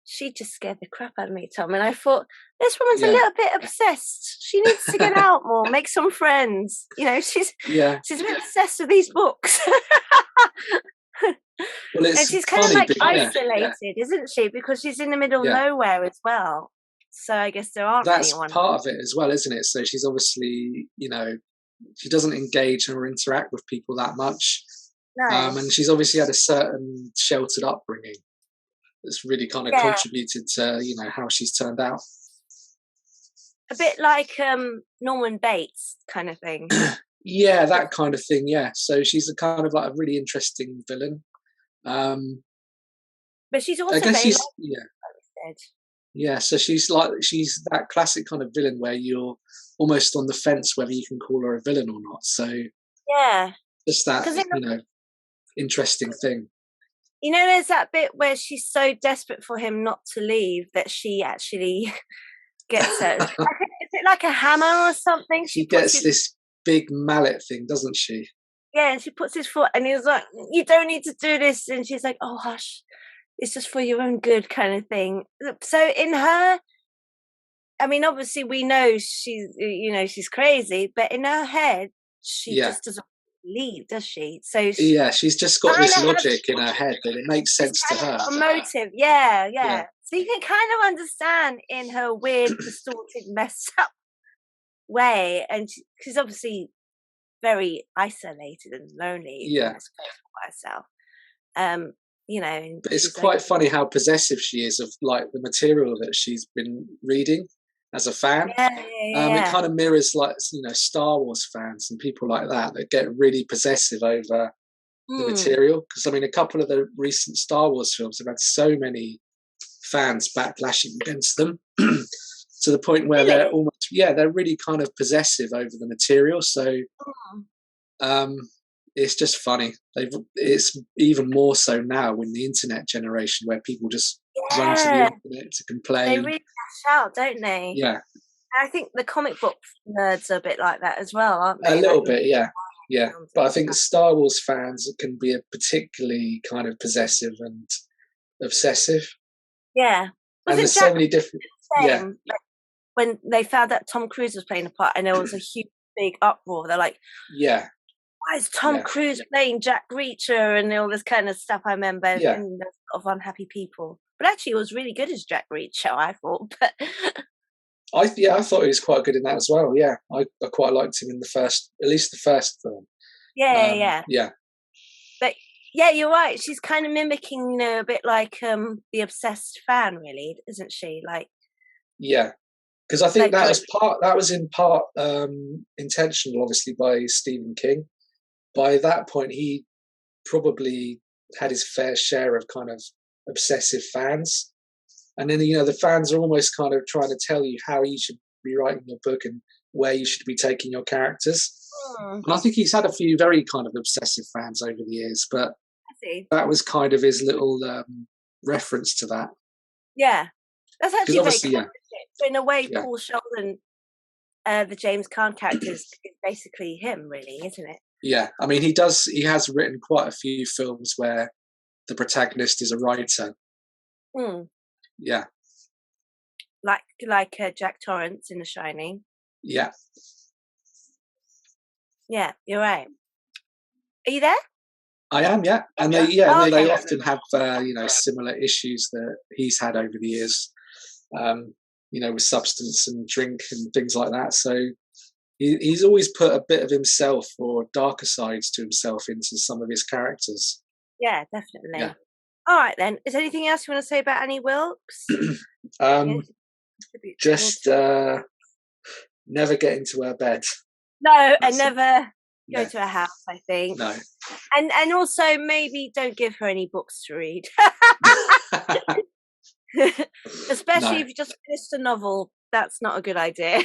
S1: she just scared the crap out of me, Tom. And I thought, this woman's a little bit obsessed. She needs to get out more, make some friends. She's a bit obsessed with these books.
S2: Well,
S1: and she's kind of like isolated, isn't she? Because she's in the middle of nowhere as well. So I guess there aren't anyone.
S2: That's part of it as well, isn't it? So she's obviously, she doesn't engage or interact with people that much. No. And she's obviously had a certain sheltered upbringing that's really kind of contributed to, how she's turned out.
S1: A bit like Norman Bates kind of thing.
S2: Yeah, that kind of thing, yeah. So she's a kind of like a really interesting villain.
S1: But she's also
S2: Yeah, so she's that classic kind of villain where you're almost on the fence whether you can call her a villain or not. So just that, interesting thing.
S1: There's that bit where she's so desperate for him not to leave that she actually gets it. Is it like a hammer or something?
S2: She gets this big mallet thing, doesn't she?
S1: Yeah, and she puts his foot, and he was like, "You don't need to do this," and she's like, "Oh, hush, it's just for your own good," kind of thing. So in her, I mean, obviously we know she's crazy, but in her head, she
S2: Yeah.
S1: just doesn't believe, does she? So she
S2: Yeah, she's just got
S1: kind
S2: this
S1: of has,
S2: logic in her head that it makes
S1: she's
S2: sense to
S1: kind of
S2: her.
S1: got a motive. Yeah,
S2: Yeah.
S1: yeah. So you can kind of understand in her weird, distorted, messed up way, and she's obviously very isolated and lonely in
S2: Yeah.
S1: this place by herself. Um, and
S2: But it's
S1: she's like,
S2: quite funny how possessive she is of like the material that she's been reading as a fan.
S1: yeah, yeah,
S2: It
S1: yeah.
S2: kind of mirrors like Star Wars fans and people like that get really possessive over the
S1: Hmm.
S2: material. Because I mean, a couple of the recent Star Wars films have had so many fans backlashing against them to the point where they're
S1: Really?
S2: almost they're really kind of possessive over the material. So
S1: Hmm.
S2: um, it's just funny. It's even more so now in the internet generation where people just run to the
S1: Yeah,
S2: internet to
S1: they
S2: complain.
S1: really lash out, don't they?
S2: Yeah,
S1: I think the comic book nerds are a bit like that as well, aren't
S2: a
S1: they? Like
S2: little bit. Yeah, yeah.
S1: films
S2: But I
S1: and
S2: think
S1: stuff.
S2: Star Wars fans can be a particularly kind of possessive and obsessive,
S1: Yeah.
S2: and
S1: Wasn't
S2: there's so
S1: Jack
S2: many different.
S1: the
S2: Yeah,
S1: same? Like, when they found out Tom Cruise was playing a part, and there was a huge, big uproar. They're like,
S2: yeah,
S1: "Why is Tom
S2: yeah,
S1: Cruise playing Jack Reacher?" and all this kind of stuff. I remember, and
S2: yeah.
S1: there's a lot of unhappy people. But actually, it was really good as Jack Reacher, I thought. But
S2: I thought he was quite good in that as well. Yeah, I quite liked him in the first, at least the first film.
S1: yeah, yeah.
S2: Yeah,
S1: But yeah, you're right. She's kind of mimicking, a bit like the obsessed fan, really, isn't she?
S2: yeah. Because I think
S1: Like
S2: that
S1: the
S2: was in part intentional, obviously by Stephen King. By that point, he probably had his fair share of kind of obsessive fans, and then the fans are almost kind of trying to tell you how you should be writing your book and where you should be taking your characters.
S1: hmm,
S2: And I think he's had a few very kind of obsessive fans over the years, but
S1: I see.
S2: that was kind of his little reference to that.
S1: Yeah, that's
S2: Because
S1: actually very
S2: obviously,
S1: clever.
S2: yeah,
S1: Isn't it? So in a way,
S2: yeah,
S1: Paul Sheldon, the James Caan character, is basically him, really, isn't it?
S2: yeah. I mean, he has written quite a few films where the protagonist is a writer.
S1: Hmm.
S2: Yeah,
S1: Like Jack Torrance in The Shining.
S2: yeah,
S1: Yeah, you're right. Are you there?
S2: I am. Yeah, and
S1: Oh,
S2: they
S1: okay.
S2: often have similar issues that he's had over the years. Um, with substance and drink and things like that. So he's always put a bit of himself or darker sides to himself into some of his characters.
S1: Yeah,
S2: Yeah.
S1: definitely. All right then. Is there anything else you want to say about Annie Wilkes?
S2: um,
S1: Anything to contribute towards
S2: just
S1: it?
S2: never get into her bed.
S1: No, and
S2: That's it.
S1: never go
S2: Yeah.
S1: to a house, I think.
S2: No.
S1: And also maybe don't give her any books to read. Especially
S2: No.
S1: if you just finished a novel. That's not a good idea.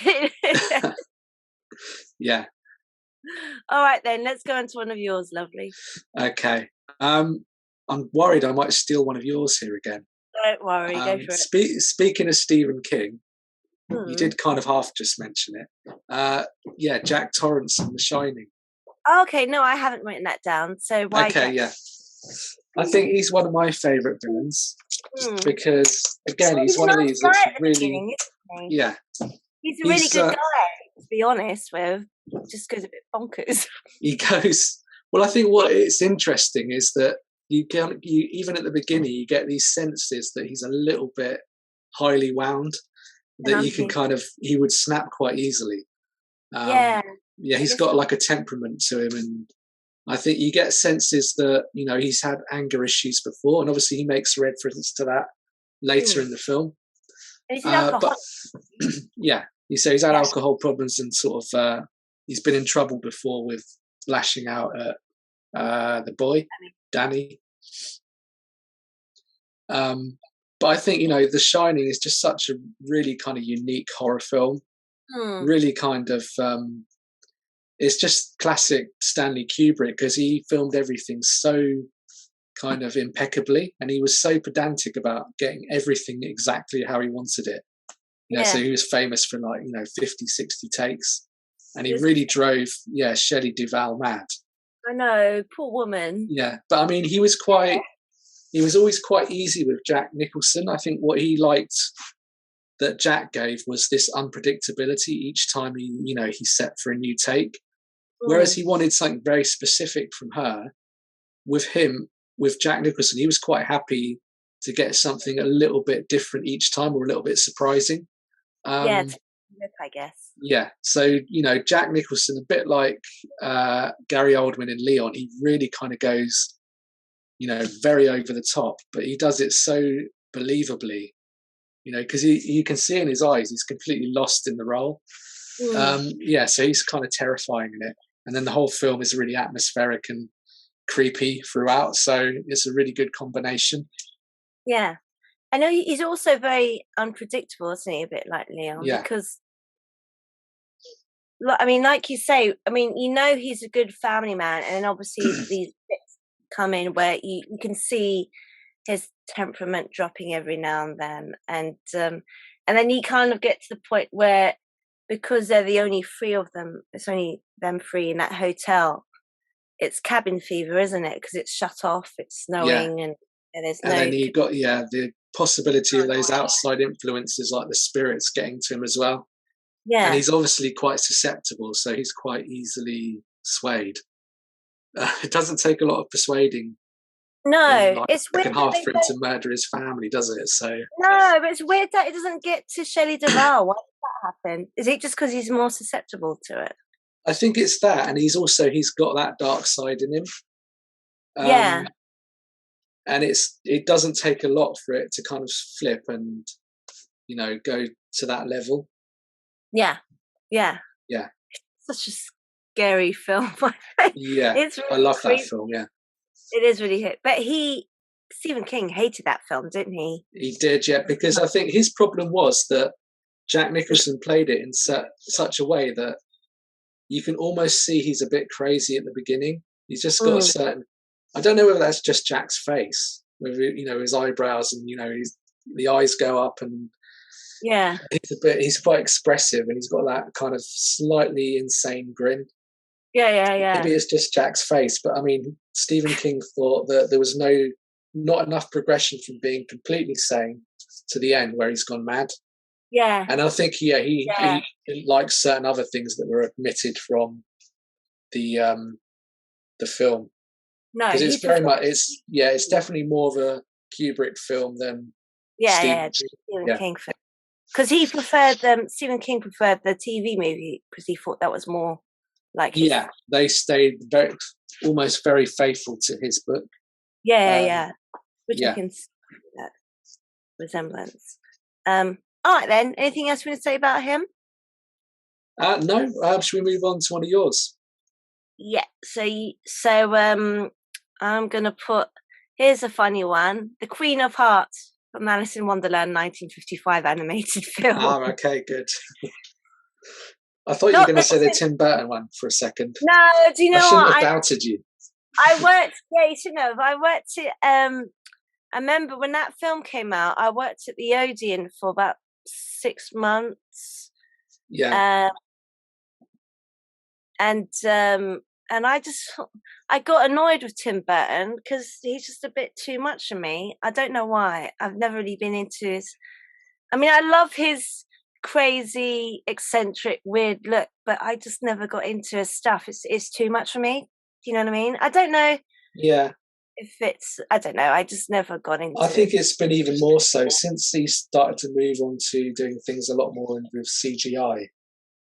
S2: Yeah.
S1: All right then, let's go on to one of yours, lovely.
S2: Okay. I'm worried I might steal one of yours here again.
S1: Don't worry, go for it.
S2: Speaking of Stephen King, you
S1: Hmm.
S2: did kind of half just mention it. Yeah, Jack Torrance in The Shining.
S1: Okay, no, I haven't written that down. So why
S2: Okay,
S1: Jack?
S2: yeah. I think he's one of my favourite villains
S1: Hmm.
S2: because, again, he's
S1: He's a
S2: one of
S1: nice
S2: these
S1: guy
S2: that's
S1: at the
S2: really,
S1: beginning, isn't he?
S2: yeah.
S1: He's a really
S2: He's
S1: good guy, to be honest with. Just goes a bit bonkers.
S2: he goes. Well, I think what it's interesting is that you even at the beginning you get these senses that he's a little bit highly wound,
S1: And
S2: that
S1: I'm
S2: you can
S1: thinking,
S2: kind of he would snap quite easily.
S1: yeah,
S2: Yeah,
S1: I
S2: he's
S1: guess
S2: got like a temperament to him, and I think you get senses that he's had anger issues before, and obviously he makes reference to that later
S1: mm.
S2: in the film.
S1: And he's an
S2: But
S1: alcoholic.
S2: yeah, he's had
S1: Yeah,
S2: alcohol problems and sort of he's been in trouble before with lashing out at the boy Danny. But I think The Shining is just such a really kind of unique horror film.
S1: mm.
S2: Really kind of it's just classic Stanley Kubrick because he filmed everything so kind of impeccably, and he was so pedantic about getting everything exactly how he wanted it. So
S1: Yeah.
S2: he was famous for 50, 60 takes, and he
S1: He was
S2: really drove Shelley Duvall mad.
S1: I know, poor woman.
S2: Yeah, but I mean, he was always quite easy with Jack Nicholson. I think what he liked that Jack gave was this unpredictability each time he set for a new take. Whereas
S1: Mm.
S2: he wanted something very specific from her. With him, with Jack Nicholson, he was quite happy to get something a little bit different each time, or a little bit surprising.
S1: Yeah,
S2: Um,
S1: I guess.
S2: yeah, so Jack Nicholson, a bit like Gary Oldman in Leon, he really kind of goes, very over the top, but he does it so believably, because you can see in his eyes he's completely lost in the role.
S1: Mm.
S2: Yeah, so he's kind of terrifying in it, and then the whole film is really atmospheric and creepy throughout, so it's a really good combination.
S1: Yeah. I know he's also very unpredictable, isn't he? A bit like Leon,
S2: Yeah.
S1: because I mean, like you say, I mean, he's a good family man, and then obviously these bits come in where you can see his temperament dropping every now and then, and then you kind of get to the point where, because they're the only three of them, it's only them three in that hotel. It's cabin fever, isn't it? Because it's shut off, it's
S2: Yeah,
S1: snowing, and there's
S2: and then
S1: no.
S2: you got the possibility of those outside influences like the spirits getting to him as well. And
S1: Yeah.
S2: he's obviously quite susceptible, so he's quite easily swayed. It doesn't take a lot of persuading in
S1: No,
S2: like
S1: it's
S2: the
S1: weird
S2: second
S1: that
S2: half
S1: they
S2: for him
S1: don't.
S2: to murder his family, does it? So
S1: No, but it's weird that it doesn't get to Shelley Duvall. Why did that happen? Is it just because he's more susceptible to it?
S2: I think it's that, and he's got that dark side in him.
S1: Yeah,
S2: Um, and it doesn't take a lot for it to kind of flip and go to that level.
S1: yeah, yeah.
S2: Yeah,
S1: Such a scary film.
S2: yeah,
S1: It's
S2: I
S1: really
S2: love that
S1: creepy.
S2: film. Yeah,
S1: It is really hit. But Stephen King hated that film, didn't he?
S2: he did. Yeah, because I think his problem was that Jack Nicholson played it in such a way that you can almost see he's a bit crazy at the beginning. He's just got a
S1: Mm,
S2: certain. I don't know whether that's just Jack's face, whether his eyebrows and the eyes go up, and
S1: yeah,
S2: he's quite expressive, and he's got that kind of slightly insane grin.
S1: yeah, yeah,
S2: Maybe
S1: yeah,
S2: it's just Jack's face, but I mean, Stephen King thought that there was not enough progression from being completely sane to the end where he's gone mad.
S1: yeah,
S2: And I think, yeah,
S1: yeah.
S2: he didn't like certain other things that were omitted from the film,
S1: No,
S2: because
S1: he
S2: it's very
S1: preferred.
S2: much it's definitely more of a Kubrick film than
S1: Yeah,
S2: Stephen.
S1: yeah, Stephen
S2: Yeah,
S1: King film. Because Stephen King preferred the TV movie because he thought that was more like his.
S2: yeah, they stayed almost very faithful to his book.
S1: Yeah, yeah,
S2: Um,
S1: yeah. Which I
S2: yeah.
S1: can see that resemblance. All right then. Anything else you want to say about him?
S2: No. Should we move on to one of yours?
S1: Yeah. I'm gonna put. Here's a funny one: The Queen of Hearts from Alice in Wonderland, 1955 animated film.
S2: Okay, good. I thought you were
S1: Not
S2: going to
S1: the
S2: say the Tim Burton one for a second.
S1: no. Do you
S2: I
S1: know
S2: shouldn't
S1: what
S2: have doubted you.
S1: I worked? Yeah, you should know. I worked at. I remember when that film came out. I worked at the Odeon for about 6 months.
S2: Yeah,
S1: Um, and I got annoyed with Tim Burton because he's just a bit too much for me. I don't know why. I've never really been into his. I mean, I love his crazy, eccentric, weird look, but I just never got into his stuff. It's too much for me. Do you know what I mean? I don't know
S2: yeah.
S1: if it's. I don't know. I just never got
S2: I
S1: into
S2: think
S1: it.
S2: it's been even more so since he started to move on to doing things a lot more with CGI.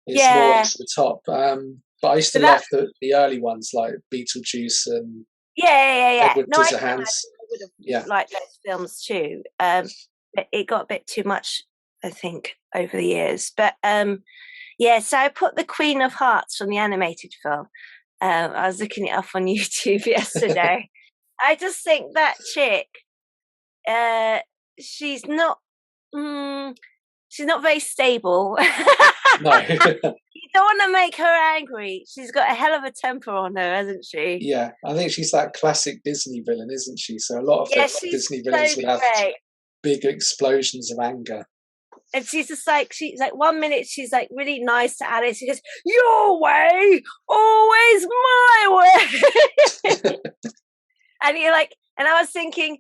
S2: It's more over
S1: Yeah,
S2: the top. But I used to
S1: but
S2: love
S1: that's
S2: the early ones like Beetlejuice and
S1: yeah.
S2: Edward
S1: No, I can
S2: Scissorhands.
S1: imagine I would have
S2: Yeah,
S1: liked those films too. But it got a bit too much, I think, over the years. But yeah. So I put The Queen of Hearts from the animated film. I was looking it up on YouTube yesterday. I just think that chick, uh, she's not, mm, she's not very stable.
S2: no,
S1: You don't want to make her angry. She's got a hell of a temper on her, hasn't she?
S2: yeah. I think she's that classic Disney villain, isn't she? So a lot of the
S1: Yeah, she's
S2: Disney
S1: so
S2: villains would have
S1: great.
S2: big explosions of anger.
S1: And she's just like, 1 minute she's like really nice to Alice. She goes, "Your way, always my way." And you're like, and I was thinking,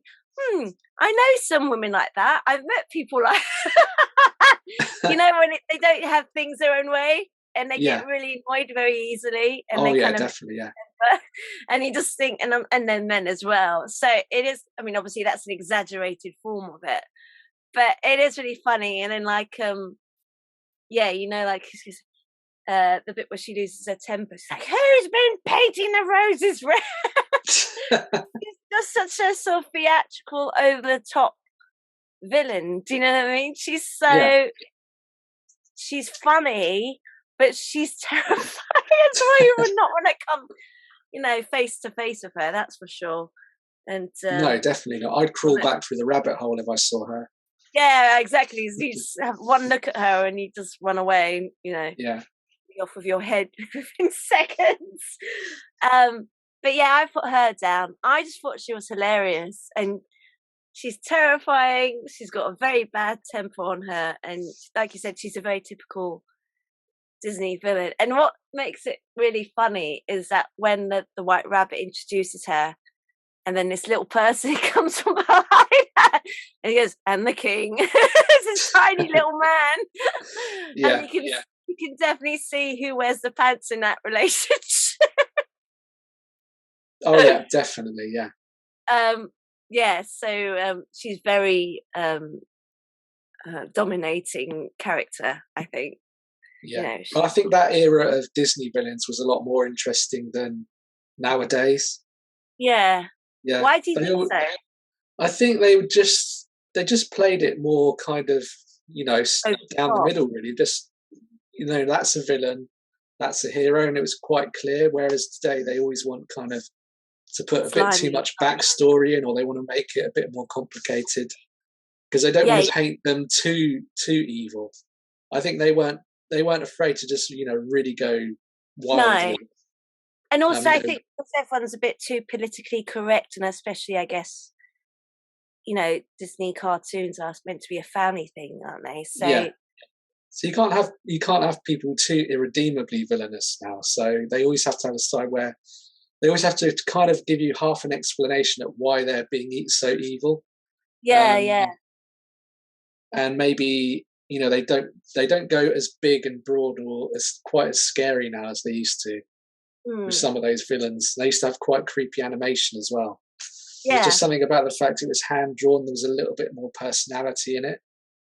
S1: I know some women like that. I've met people like, when they don't have things their own way and they get really annoyed very easily. And they kind of
S2: definitely, yeah.
S1: And you just think, and then men as well. So it is. I mean, obviously that's an exaggerated form of it, but it is really funny. And then like, like the bit where she loses her temper. She's like, "Who's been painting the roses red?" She's just such a sort of theatrical, over the top villain. Do you know what I mean? She's she's funny, but she's terrifying. That's why you would not want to come, face to face with her. That's for sure. And
S2: no, definitely not. I'd crawl back through the rabbit hole if I saw her.
S1: Yeah, exactly. You just have one look at her and you just run away.
S2: Yeah.
S1: Off of your head within seconds. But yeah, I put her down. I just thought she was hilarious, and she's terrifying. She's got a very bad temper on her, and like you said, she's a very typical Disney villain. And what makes it really funny is that when the White Rabbit introduces her, and then this little person comes from behind her, and he goes, "And the king." It's this tiny little man. And you can definitely see who wears the pants in that relationship.
S2: Oh yeah, definitely, yeah.
S1: So she's very dominating character, I think.
S2: Yeah. But I think that era of Disney villains was a lot more interesting than nowadays.
S1: Yeah.
S2: Yeah.
S1: Why do you think so?
S2: I think they just played it more kind of, down the middle, really. Just, that's a villain, that's a hero, and it was quite clear. Whereas today they always want kind of to put a bit too much backstory in, or they want to make it a bit more complicated because they don't want to paint them too evil. I think they weren't afraid to just really go wild.
S1: No. And also, I think everyone's a bit too politically correct, and especially, I guess, Disney cartoons are meant to be a family thing, aren't they? So
S2: So you can't have people too irredeemably villainous now. So they always have to have a side where they always have to kind of give you half an explanation of why they're being so evil.
S1: Yeah.
S2: And maybe they don't go as big and broad or as quite as scary now as they used to. With some of those villains, they used to have quite creepy animation as well.
S1: Yeah.
S2: There's just something about the fact it was hand drawn. There was a little bit more personality in it.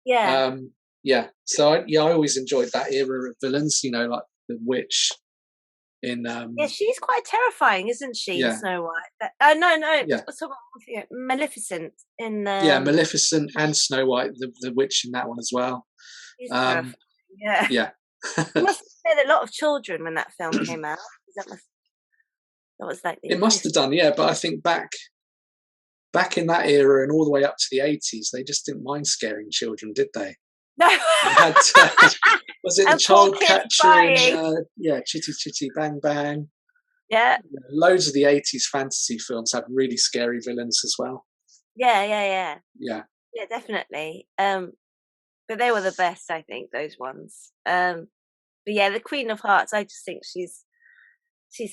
S1: Yeah.
S2: So I always enjoyed that era of villains. Like the witch in.
S1: Yeah, she's quite terrifying, isn't she?
S2: Yeah.
S1: Snow White. No.
S2: Yeah.
S1: Maleficent in.
S2: Maleficent and Snow White, the witch in that one as well.
S1: She's terrifying. Yeah.
S2: Yeah.
S1: You must have scared a lot of children when that film came out. That was like.
S2: It must have done, yeah. But I think back in that era and all the way up to the 80s, they just didn't mind scaring children, did they?
S1: No.
S2: Was it the child catcher in Chitty Chitty Bang Bang?
S1: Yeah.
S2: Loads of the 80s fantasy films had really scary villains as well.
S1: Yeah.
S2: Yeah.
S1: Yeah, definitely. But they were the best, I think, those ones. But yeah, the Queen of Hearts, I just think she's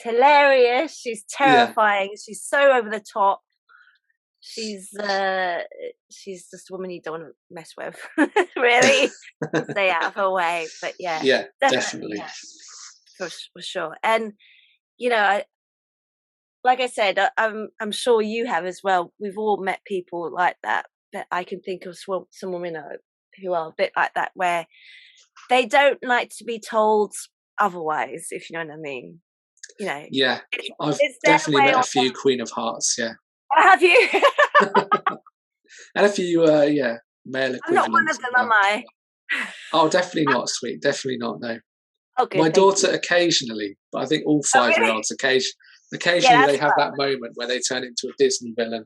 S1: hilarious, she's terrifying, she's so over the top. She's just a woman you don't want to mess with, really. Stay out of her way. But yeah,
S2: definitely.
S1: For sure. And like I said, I'm sure you have as well. We've all met people like that. But I can think of some women who are a bit like that, where they don't like to be told otherwise, if you know what I mean.
S2: Yeah, I've definitely met a few Queen of Hearts. Yeah.
S1: Have you?
S2: And a few, male equivalents.
S1: I'm not one of them, am I?
S2: Oh, definitely not, sweet. Definitely not. No.
S1: Okay.
S2: My daughter occasionally, but I think all 5-year-olds occasionally they have that moment where they turn into a Disney villain.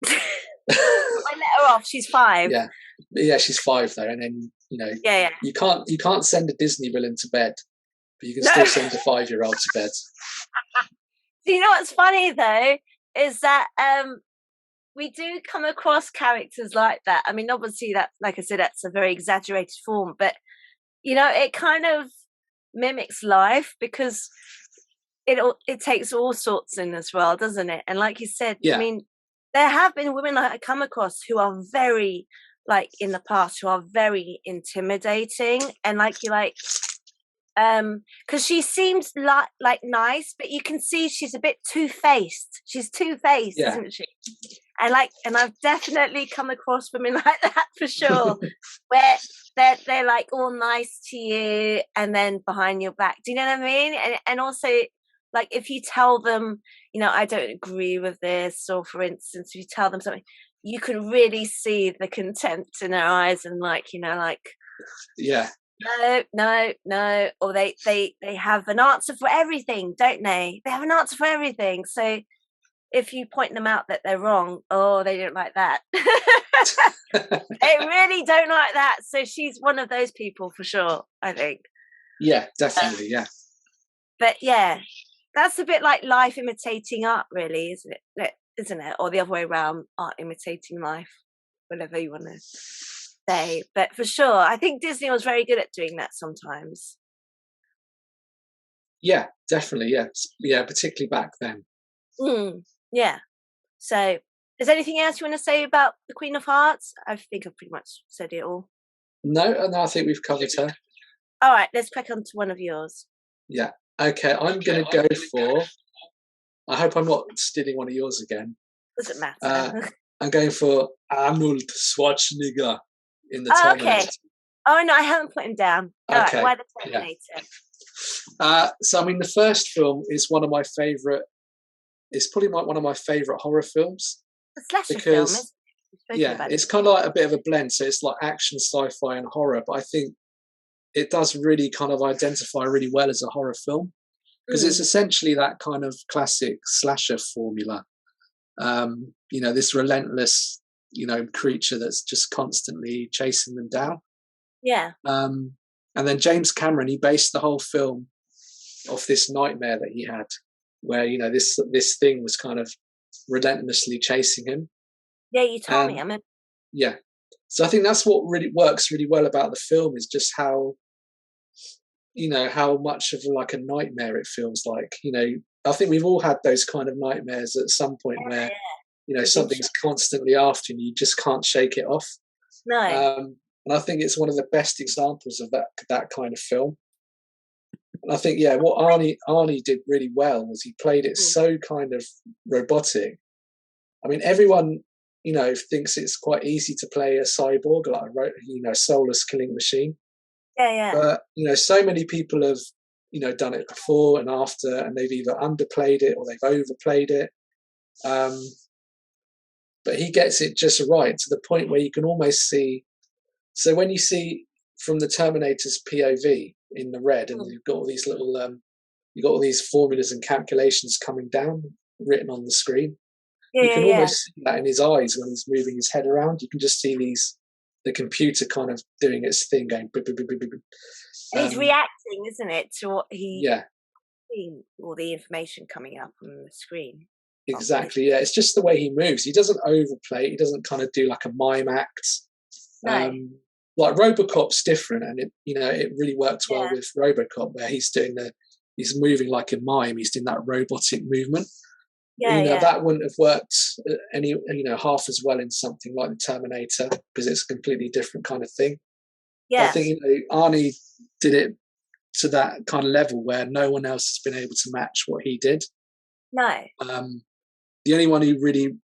S1: I let her off. She's 5.
S2: Yeah, she's 5 though, and then you can't send a Disney villain to bed, but you can still send a 5-year-old to bed.
S1: Do you know what's funny though? Is that we do come across characters like that. I mean, obviously, that, like I said, that's a very exaggerated form, but it kind of mimics life because it takes all sorts in as well, doesn't it? And like you said, I mean, there have been women that I come across who are very, like in the past, who are very intimidating, and because she seems like nice, but you can see she's a bit two-faced. She's two-faced, isn't she? And I've definitely come across women like that for sure, where they're like all nice to you, and then behind your back. Do you know what I mean? And also, like if you tell them, I don't agree with this, or for instance, if you tell them something, you can really see the contempt in their eyes, and no, or they have an answer for everything, don't they? They have an answer for everything. So if you point them out that they're wrong, they don't like that. They really don't like that. So she's one of those people for sure, I think.
S2: Yeah, definitely, yeah.
S1: But yeah, that's a bit like life imitating art, really, isn't it? Or the other way around, art imitating life, whatever you want to say. But for sure, I think Disney was very good at doing that sometimes.
S2: Yeah, definitely, yeah, particularly back then.
S1: Yeah. So, is there anything else you want to say about the Queen of Hearts? I think I've pretty much said it all.
S2: No, I think we've covered her.
S1: All right, let's crack on to one of yours.
S2: Yeah. Okay, I'm going to go for. I hope I'm not stealing one of yours again.
S1: Doesn't matter.
S2: I'm going for Arnold Schwarzenegger in the Terminator.
S1: Okay. Oh no, I haven't put him down. All right, why the Terminator?
S2: So I mean, the first film is one of my favourite. It's probably one of my favourite horror films.
S1: A slasher film, isn't
S2: it? It's kind of like a bit of a blend. So it's like action, sci-fi, and horror. But I think it does really kind of identify really well as a horror film because it's essentially that kind of classic slasher formula. This relentless, creature that's just constantly chasing them down.
S1: Yeah.
S2: And then James Cameron, he based the whole film off this nightmare that he had, where this thing was kind of relentlessly chasing him.
S1: Yeah, you told me.
S2: Yeah. So I think that's what really works really well about the film is just how much of like a nightmare it feels like. I think we've all had those kind of nightmares at some point where something's constantly after you just can't shake it off.
S1: No.
S2: And I think it's one of the best examples of that kind of film. And I think what Arnie did really well was he played it so kind of robotic. I mean, everyone thinks it's quite easy to play a cyborg, like a soulless killing machine.
S1: Yeah.
S2: But so many people have done it before and after, and they've either underplayed it or they've overplayed it. But he gets it just right to the point where you can almost see. So when you see from the Terminator's POV in the red, and you've got all these little, you've got all these formulas and calculations coming down, written on the screen. You can almost see that in his eyes when he's moving his head around. You can just see the computer kind of doing its thing, going. Beep, beep, beep, beep, beep.
S1: And he's reacting, isn't it, to what he
S2: seen,
S1: all the information coming up on the screen.
S2: Exactly. Yeah, it's just the way he moves. He doesn't overplay. He doesn't kind of do like a mime act.
S1: No.
S2: Like RoboCop's different, and it really works well with RoboCop, where he's moving like a mime. He's doing that robotic movement. That wouldn't have worked any half as well in something like the Terminator because it's a completely different kind of thing. Yeah, I think Arnie did it to that kind of level where no one else has been able to match what he did.
S1: No.
S2: The only one who really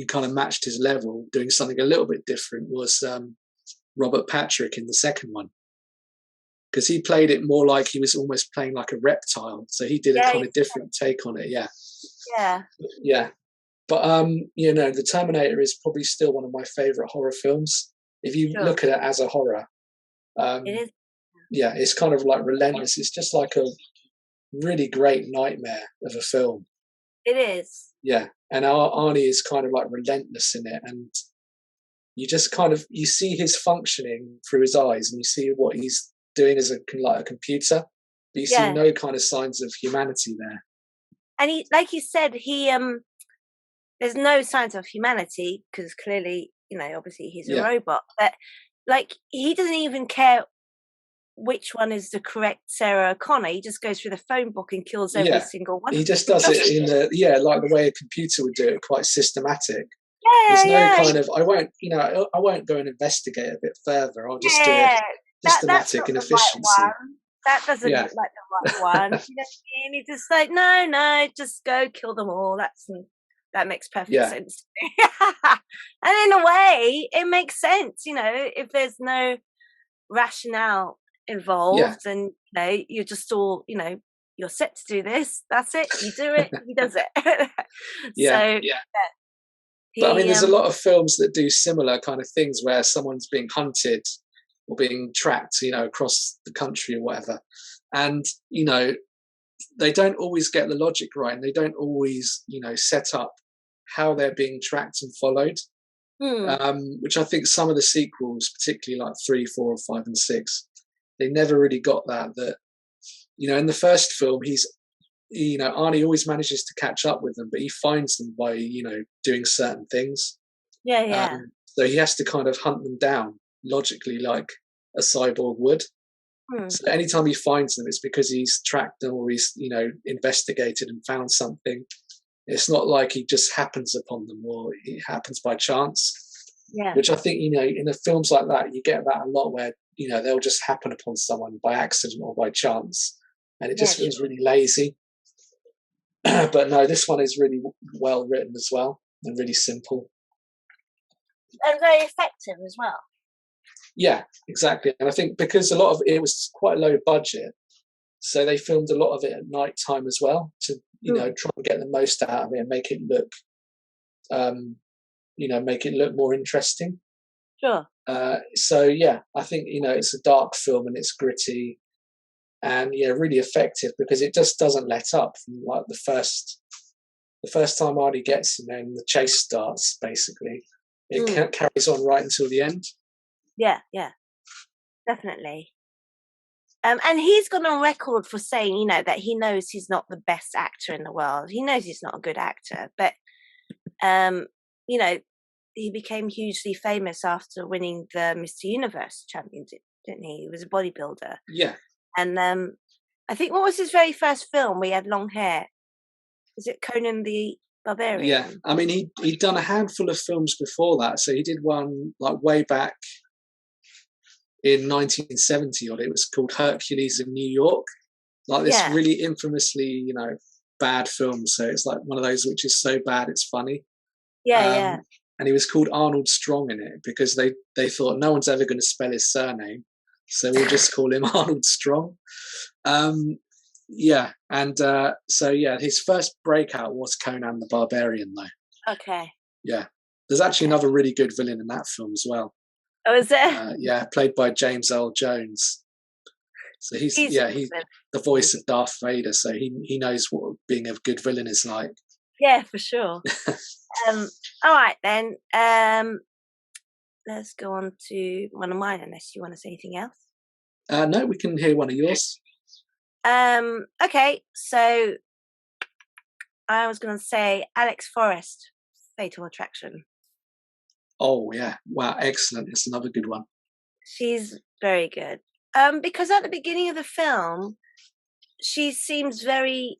S2: kind of matched his level, doing something a little bit different, was Robert Patrick in the second one, because he played it more like he was almost playing like a reptile. So he did a kind of different take on it. Yeah. But the Terminator is probably still one of my favorite horror films. If you look at it as a horror,
S1: it is.
S2: Yeah, it's kind of like relentless. It's just like a really great nightmare of a film.
S1: It is.
S2: Yeah, and Arnie is kind of like relentless in it, and you just kind of you see his functioning through his eyes, and you see what he's doing as a computer, but you see no kind of signs of humanity there.
S1: And he, like you said, he there's no signs of humanity because clearly, obviously he's a
S2: Yeah,
S1: robot. But like, he doesn't even care which one is the correct Sarah O'Connor. He just goes through the phone book and kills every
S2: yeah.
S1: single one
S2: He
S1: of
S2: just
S1: them.
S2: does it in like the way a computer would do it, quite systematic.
S1: Yeah,
S2: There's no
S1: yeah,
S2: kind of I won't go and investigate a bit further. I'll just do it
S1: yeah. That's
S2: systematic
S1: not
S2: and
S1: the right
S2: efficiency.
S1: one. That doesn't
S2: Yeah,
S1: look like the right one. You know what I mean? He's just like, no, no, just go kill them all. That makes perfect
S2: yeah,
S1: sense to me. And in a way, it makes sense. If there's no rationale
S2: yeah,
S1: involved, and you're just all, you're set to do this. That's it. You do it. He does it.
S2: yeah.
S1: So yeah,
S2: But I mean,
S1: he
S2: there's a lot of films that do similar kind of things where someone's being hunted or being tracked, across the country or whatever, and they don't always get the logic right, and they don't always, set up how they're being tracked and followed.
S1: hmm,
S2: Which I think some of the sequels, particularly like 3, 4, 5, and 6, they never really got that. That in the first film, Arnie always manages to catch up with them, but he finds them by doing certain things.
S1: yeah, yeah,
S2: So he has to kind of hunt them down logically, like a cyborg would.
S1: hmm,
S2: So anytime he finds them, it's because he's tracked them or he's investigated and found something. It's not like he just happens upon them or it happens by chance.
S1: yeah,
S2: Which I think in the films like that you get that a lot where they'll just happen upon someone by accident or by chance, and it
S1: yeah,
S2: just feels
S1: sure.
S2: really lazy. But no, this one is really well written as well and really simple.
S1: And very effective as well.
S2: Yeah, exactly. And I think because a lot of it was quite low budget, so they filmed a lot of it at night time as well to
S1: Mm,
S2: try and get the most out of it and make it look more interesting.
S1: sure.
S2: So yeah, I think it's a dark film and it's gritty and really effective because it just doesn't let up from like the first time Arnie gets him and the chase starts. Basically, it
S1: Mm,
S2: carries on right until the end.
S1: yeah, yeah, definitely. And he's gone on record for saying, that he knows he's not the best actor in the world. He knows he's not a good actor, but um, you know, he became hugely famous after winning the Mr. Universe championship, didn't he? He was a bodybuilder,
S2: Yeah,
S1: and I think what was his very first film where he had long hair? Was it Conan the
S2: yeah.
S1: Barbarian?
S2: I mean, he'd done a handful of films before that. So he did one like way back in 1970 odd. It was called Hercules in New York. Like this
S1: Yeah,
S2: really infamously, bad film. So it's like one of those which is so bad it's funny.
S1: yeah, yeah,
S2: Um, and he was called Arnold Strong in it because they thought no one's ever going to spell his surname, so we'll just call him Arnold Strong. Um, yeah, and so yeah, his first breakout was Conan the Barbarian, though.
S1: okay,
S2: Yeah, there's actually
S1: okay.
S2: another really good villain in that film as well.
S1: Oh, is there?
S2: Yeah, played by James Earl Jones. So
S1: He's a
S2: he's
S1: good
S2: the voice of Darth Vader, so he knows what being a good villain is like.
S1: yeah, for sure. All right then. Let's go on to one of mine, unless you want to say anything else.
S2: No, we can hear one of yours.
S1: Okay, so I was going to say Alex Forrest, Fatal Attraction.
S2: Oh yeah, wow, excellent! It's another good one.
S1: She's very good. Because at the beginning of the film, she seems very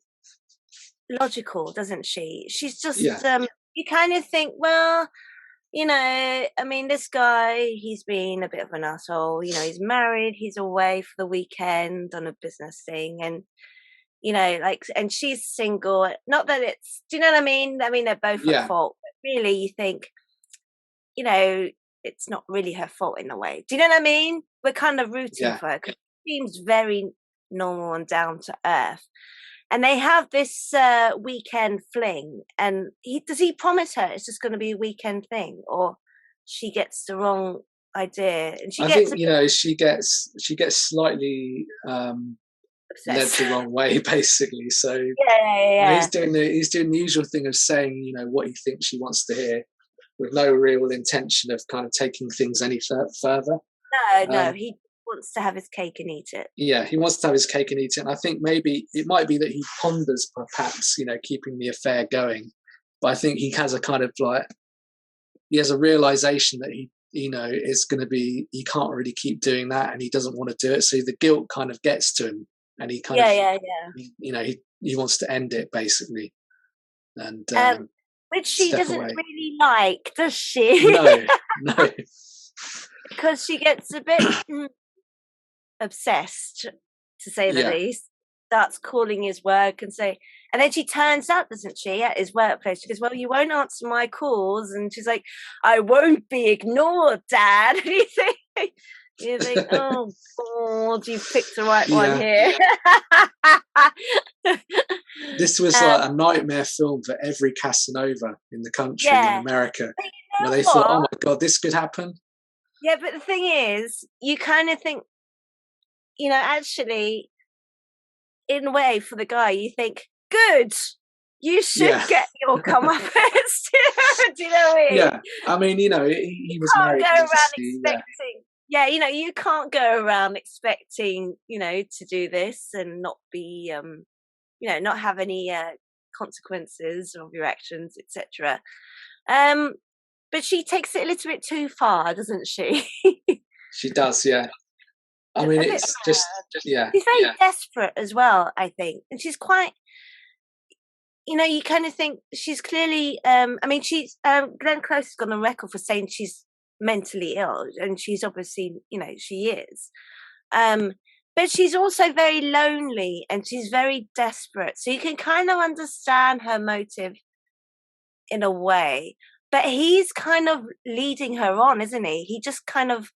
S1: logical, doesn't she? She's
S2: Yeah,
S1: just you kind of think, well, I mean, this guy, he's been a bit of an asshole. He's married, he's away for the weekend on a business thing, and and she's single. Not that do you know what I mean? I mean, they're both at
S2: yeah,
S1: fault, but really, you think, you know, it's not really her fault in a way. Do you know what I mean? We're kind of rooting
S2: yeah,
S1: for her because she seems very normal and down to earth. And they have this weekend fling, and does he promise her it's just going to be a weekend thing, or she gets the wrong idea and she
S2: I
S1: gets
S2: think
S1: a bit
S2: she gets slightly led
S1: obsessed?
S2: the wrong way, basically. So
S1: Yeah, yeah, yeah.
S2: he's doing the usual thing of saying what he thinks she wants to hear, with no real intention of kind of taking things any further.
S1: No, no,
S2: Um,
S1: he wants to have his cake and eat it.
S2: yeah, he wants to have his cake and eat it. And I think maybe it might be that he ponders perhaps keeping the affair going but I think he has a kind of like, he has a realization that it's going to be, he can't really keep doing that, and he doesn't want to do it. So the guilt kind of gets to him, and he kind of, he wants to end it basically. And
S1: which she doesn't
S2: away.
S1: really like, does she?
S2: No.
S1: Because she gets a bit obsessed, to say the least. Starts calling his work and then she turns up, doesn't she, at his workplace? She goes, well, you won't answer my calls, and she's like, I won't be ignored, Dad. And you think, oh God, you've picked the right one here.
S2: This was like a nightmare film for every Casanova in the country, in America, where they thought, oh my God, this could happen.
S1: Yeah, but the thing is, you kind of think, actually, in a way, for the guy, you think, good, you should get your comeuppance. Do you know what I mean?
S2: Yeah, I mean, he was married.
S1: Go around expecting. Yeah, you can't go around expecting, to do this and not be, not have any consequences of your actions, etc. But she takes it a little bit too far, doesn't she?
S2: She does, yeah. I mean, it's just, yeah.
S1: She's very desperate as well, I think. And she's quite, you kind of think she's clearly, she's, Glenn Close has gone on record for saying she's mentally ill, and she's obviously, she is. But she's also very lonely, and she's very desperate. So you can kind of understand her motive in a way. But he's kind of leading her on, isn't he? He just kind of,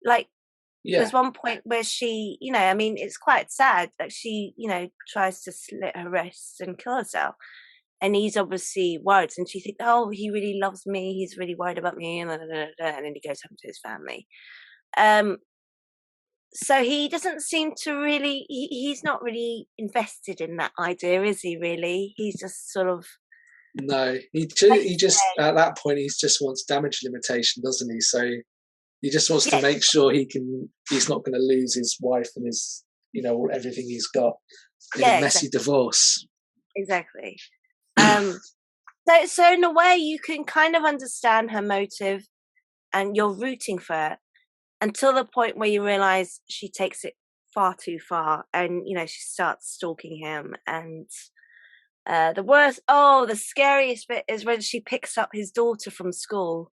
S1: like, there's one point where she, it's quite sad that she, tries to slit her wrists and kill herself. And he's obviously worried. And she thinks, oh, he really loves me. He's really worried about me. And then he goes home to his family. So he doesn't seem to really, he's not really invested in that idea, is he really? He's just sort of.
S2: No, he just, at that point, he just wants damage limitation, doesn't he? So he just wants to make sure he's not going to lose his wife and his, everything he's got in a messy divorce.
S1: Exactly. So in a way, you can kind of understand her motive, and you're rooting for her until the point where you realize she takes it far too far, and she starts stalking him. And the scariest bit is when she picks up his daughter from school.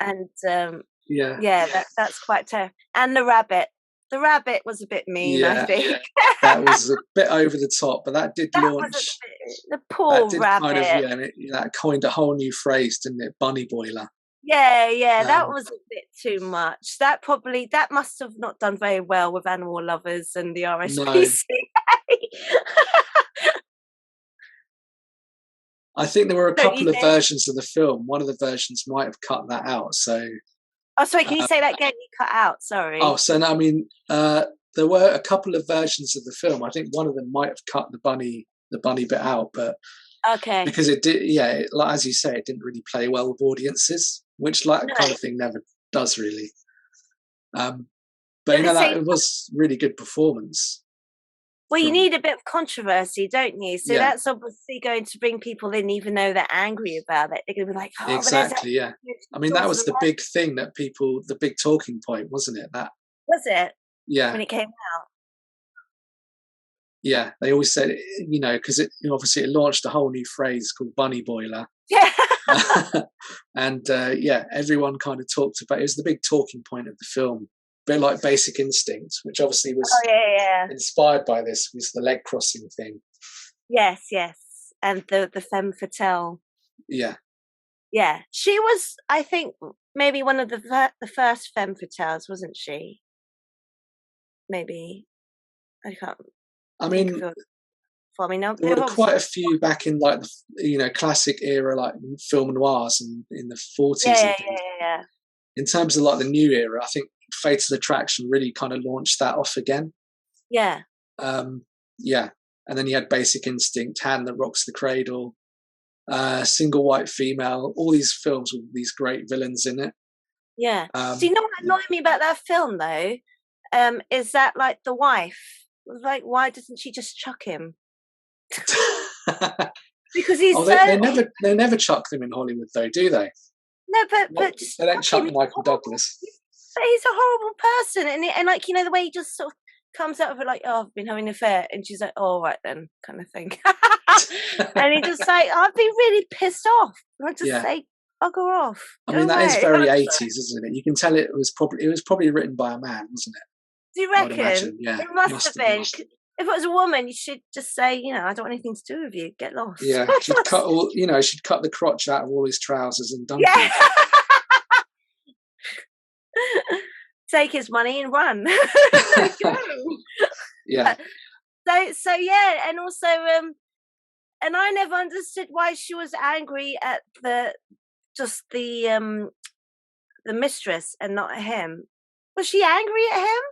S1: And that's quite terrible. And the rabbit was a bit mean, I think.
S2: That was a bit over the top, but that did launch
S1: the poor rabbit.
S2: That coined a whole new phrase, didn't it? Bunny boiler.
S1: Yeah, that was a bit too much. That must have not done very well with animal lovers and the RSPCA. No.
S2: I think there were a couple of versions of the film. One of the versions might have cut that out. So.
S1: Oh, sorry. Can you say that again? You cut out. Sorry.
S2: Oh, so no, I mean, there were a couple of versions of the film. I think one of them might have cut the bunny bit out, but
S1: okay,
S2: because it did, like as you say, it didn't really play well with audiences, which kind of thing never does really. But it was really good performance.
S1: Well, you need a bit of controversy, don't you? So that's obviously going to bring people in, even though they're angry about it. They're going to be like, oh,
S2: exactly, yeah. I mean, that was the big thing that the big talking point, wasn't it? That
S1: was it?
S2: Yeah.
S1: When it came out.
S2: Yeah, they always said, because obviously it launched a whole new phrase called bunny boiler.
S1: Yeah.
S2: And everyone kind of talked about it. It was the big talking point of the film. A bit like Basic Instinct, which obviously was inspired by this, was the leg crossing thing.
S1: Yes, and the femme fatale.
S2: Yeah,
S1: she was, I think, maybe one of the first femme fatales, wasn't she? Maybe I can't.
S2: I mean, there were quite a few back in like the classic era, like film noirs in the 40s.
S1: Yeah.
S2: In terms of like the new era, I think Fatal Attraction really kind of launched that off again.
S1: Yeah.
S2: And then you had Basic Instinct, Hand That Rocks the Cradle, Single White Female, all these films with these great villains in it.
S1: Yeah. Do you know what annoyed me about that film though? Is that like the wife was like, why doesn't she just chuck him? because he's
S2: Oh,
S1: so.
S2: they never chuck them in Hollywood though, do they?
S1: No, but just
S2: They don't chuck
S1: him.
S2: Michael Douglas.
S1: But he's a horrible person, and like the way he just sort of comes out of it like, oh, I've been having an affair, and she's like, oh, right then, kind of thing. And he just like, I'd be really pissed off. I'd just say, bugger off.
S2: I
S1: Go
S2: mean, that
S1: away.
S2: is very 80s, isn't it? You can tell it was probably written by a man, wasn't it?
S1: Do you
S2: I would
S1: reckon?
S2: imagine, yeah.
S1: It must have been. If it was a woman, you should just say, I don't want anything to do with you. Get lost.
S2: Yeah, she'd cut she'd cut the crotch out of all his trousers and dunk him.
S1: Take his money and run.
S2: Yeah.
S1: So yeah, and also and I never understood why she was angry at the mistress and not at him. Was she angry at him?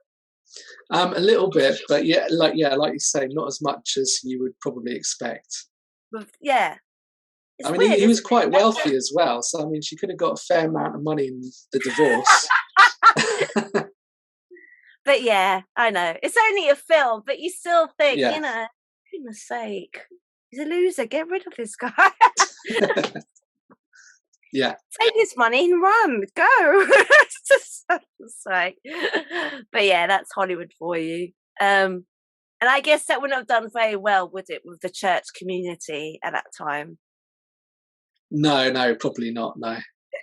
S2: A little bit, but like you say, not as much as you would probably expect.
S1: Yeah.
S2: I mean, he was quite wealthy as well, so I mean, she could have got a fair amount of money in the divorce.
S1: But yeah, I know it's only a film, but you still think, goodness sake, he's a loser. Get rid of this guy.
S2: Yeah.
S1: Take his money and run. Go. Just like, but yeah, that's Hollywood for you. And I guess that wouldn't have done very well, would it, with the church community at that time?
S2: No, probably not. No.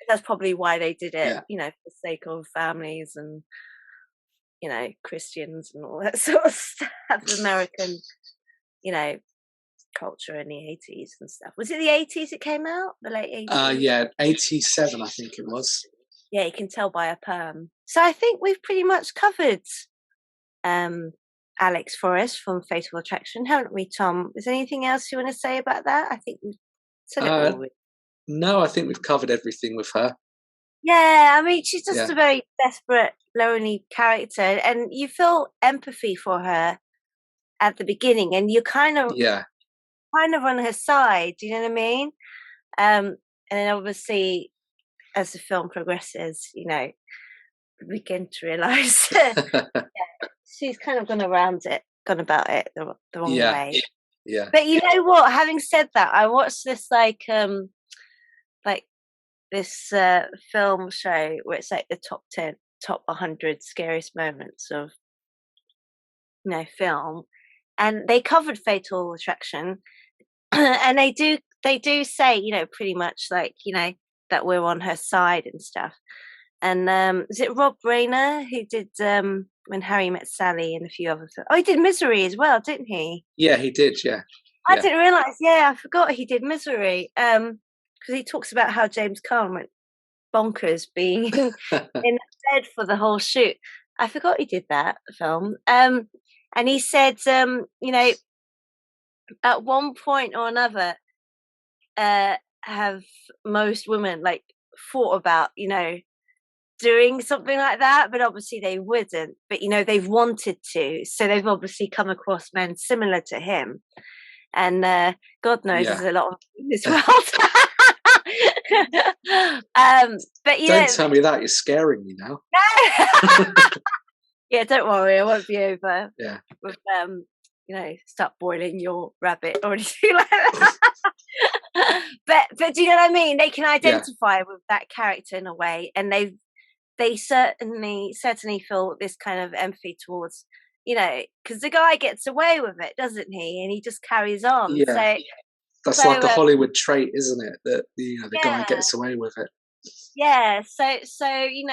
S1: That's probably why they did it.
S2: Yeah.
S1: For the sake of families and Christians and all that sort of stuff. American, culture in the 80s and stuff. Was it the 80s it came out? The late 80s?
S2: Yeah, 87 I think it was.
S1: Yeah, you can tell by a perm. So I think we've pretty much covered Alex Forrest from Fatal Attraction, haven't we, Tom? Is there anything else you want to say about that? I think we've said it all.
S2: No, I think we've covered everything with her.
S1: Yeah, I mean, she's just a very desperate, lonely character, and you feel empathy for her at the beginning, and you're kind of on her side. Do you know what I mean? And then obviously, as the film progresses, we begin to realise she's kind of gone about it the wrong way.
S2: Yeah.
S1: But you know what? Having said that, I watched this this film show where it's like the top 100 scariest moments of film, and they covered Fatal Attraction, and they do say pretty much like that we're on her side and stuff. And is it Rob Reiner who did When Harry Met Sally and a few other films? Oh, he did Misery as well, didn't he?
S2: Yeah, he did. Yeah.
S1: I didn't realise. Yeah, I forgot he did Misery. Because he talks about how James Caan went bonkers being in bed for the whole shoot. I forgot he did that film. And he said, at one point or another, have most women thought about, doing something like that, but obviously they wouldn't. But they've wanted to, so they've obviously come across men similar to him. And God knows there's a lot of in this world. But
S2: don't tell me that, you're scaring me now.
S1: Yeah, don't worry, I won't be over.
S2: Yeah.
S1: With start boiling your rabbit or anything like that. But do you know what I mean? They can identify with that character in a way, and they certainly feel this kind of empathy towards, because the guy gets away with it, doesn't he? And he just carries on.
S2: Yeah.
S1: So,
S2: that's like a Hollywood trait, isn't it? That the guy gets away with it.
S1: Yeah. So you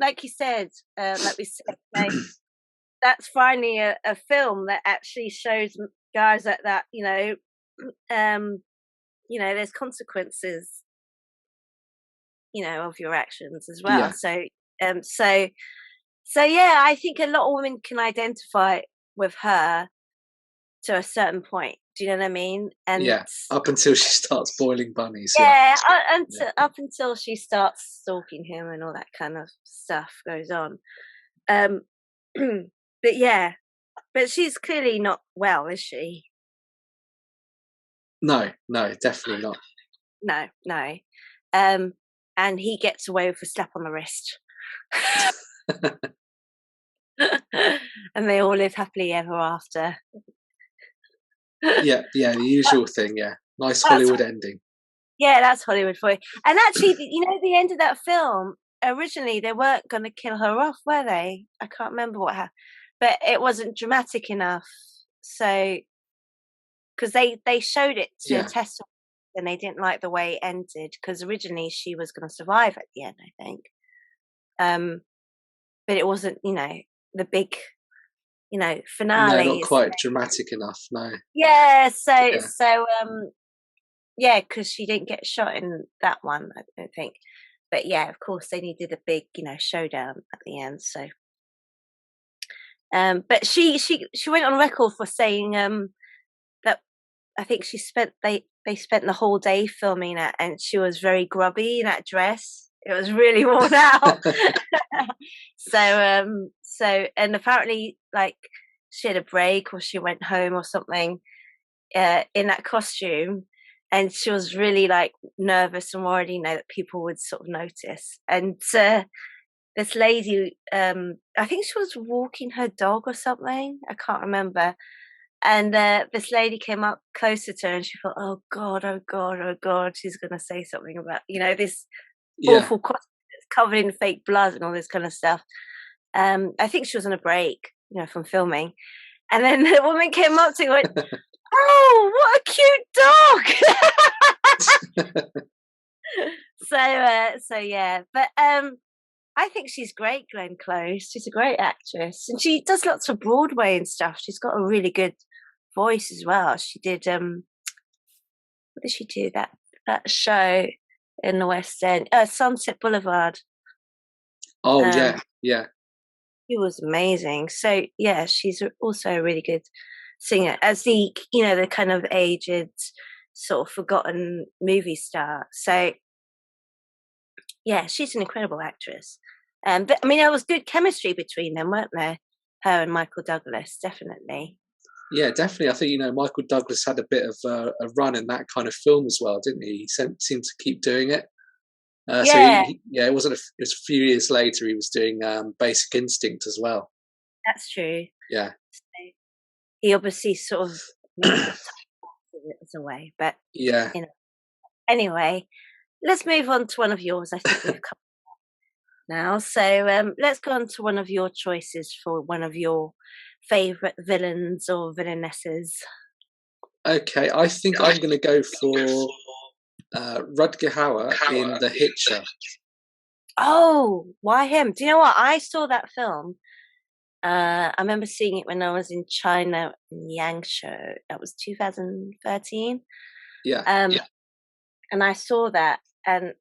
S1: like you said, like we said, that's finally a film that actually shows guys that there's consequences, of your actions as well. Yeah. So yeah, I think a lot of women can identify with her to a certain point. Do you know what I mean? And
S2: up until she starts boiling bunnies.
S1: Up until she starts stalking him and all that kind of stuff goes on. But she's clearly not well, is she?
S2: No, definitely not.
S1: No. And he gets away with a slap on the wrist. And they all live happily ever after.
S2: Yeah, the usual thing, yeah. Nice
S1: That's
S2: Hollywood ending.
S1: Yeah, that's Hollywood for you. And actually, the end of that film, originally they weren't going to kill her off, were they? I can't remember what happened, but it wasn't dramatic enough. So, because they showed it to a
S2: Yeah.
S1: test, and they didn't like the way it ended, because originally she was going to survive at the end, I think. But it wasn't, the big,
S2: No, not
S1: finale.
S2: quite dramatic enough. No.
S1: Yeah, so
S2: Yeah.
S1: so yeah, because she didn't get shot in that one, I don't think. But yeah, of course, they needed a big, showdown at the end. So, but she went on record for saying that I think they spent the whole day filming it, and she was very grubby in that dress. It was really worn out. And apparently, like, she had a break or she went home or something in that costume, and she was really like nervous and worried, that people would sort of notice. And this lady, I think she was walking her dog or something. I can't remember. And this lady came up closer to her, and she thought, "Oh God, oh God, oh God, she's going to say something about this
S2: Yeah.
S1: awful costume that's covered in fake blood and all this kind of stuff." I think she was on a break, from filming. And then the woman came up to her and went, "Oh, what a cute dog!" So yeah, but I think she's great, Glenn Close. She's a great actress, and she does lots of Broadway and stuff. She's got a really good voice as well. She did what did she do, that show in the West End, Sunset Boulevard.
S2: Oh
S1: Um,
S2: yeah.
S1: She was amazing. So yeah, she's also a really good singer, as the kind of aged, sort of forgotten movie star. So yeah, she's an incredible actress. But I mean, there was good chemistry between them, weren't there? Her and Michael Douglas, definitely.
S2: Yeah, definitely. I think Michael Douglas had a bit of a run in that kind of film as well, didn't he? He seemed to keep doing it. So
S1: Yeah,
S2: it wasn't. It was a few years later. He was doing Basic Instinct as well.
S1: that's true.
S2: Yeah.
S1: So he obviously sort of made the time as a way, but
S2: Yeah.
S1: Anyway, let's move on to one of yours. I think we've come now. So let's go on to one of your choices for one of your favorite villains or villainesses.
S2: Okay, I think I'm going to go for Rutger Hauer in The Hitcher.
S1: Oh, why him? Do you know what? I saw that film. I remember seeing it when I was in China in Yangshuo. That was 2013.
S2: Yeah.
S1: And I saw that, and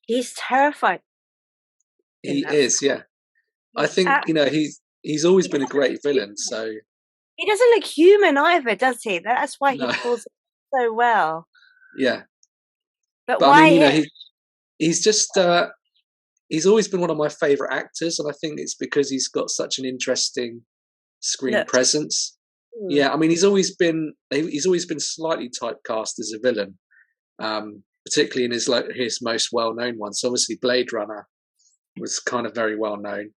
S1: he's terrifying in
S2: He
S1: that
S2: is.
S1: film.
S2: Yeah. I think he's always
S1: He
S2: been a
S1: doesn't look
S2: great villain.
S1: human.
S2: So
S1: He doesn't look human either, does he? That's why he
S2: no.
S1: pulls it so well.
S2: Yeah.
S1: But
S2: But I mean,
S1: why him?
S2: he's just he's always been one of my favorite actors, and I think it's because he's got such an interesting screen
S1: Look.
S2: presence.
S1: Mm.
S2: Yeah, I mean, he's always been slightly typecast as a villain, particularly in his most well-known ones. So obviously, Blade Runner was kind of very well known,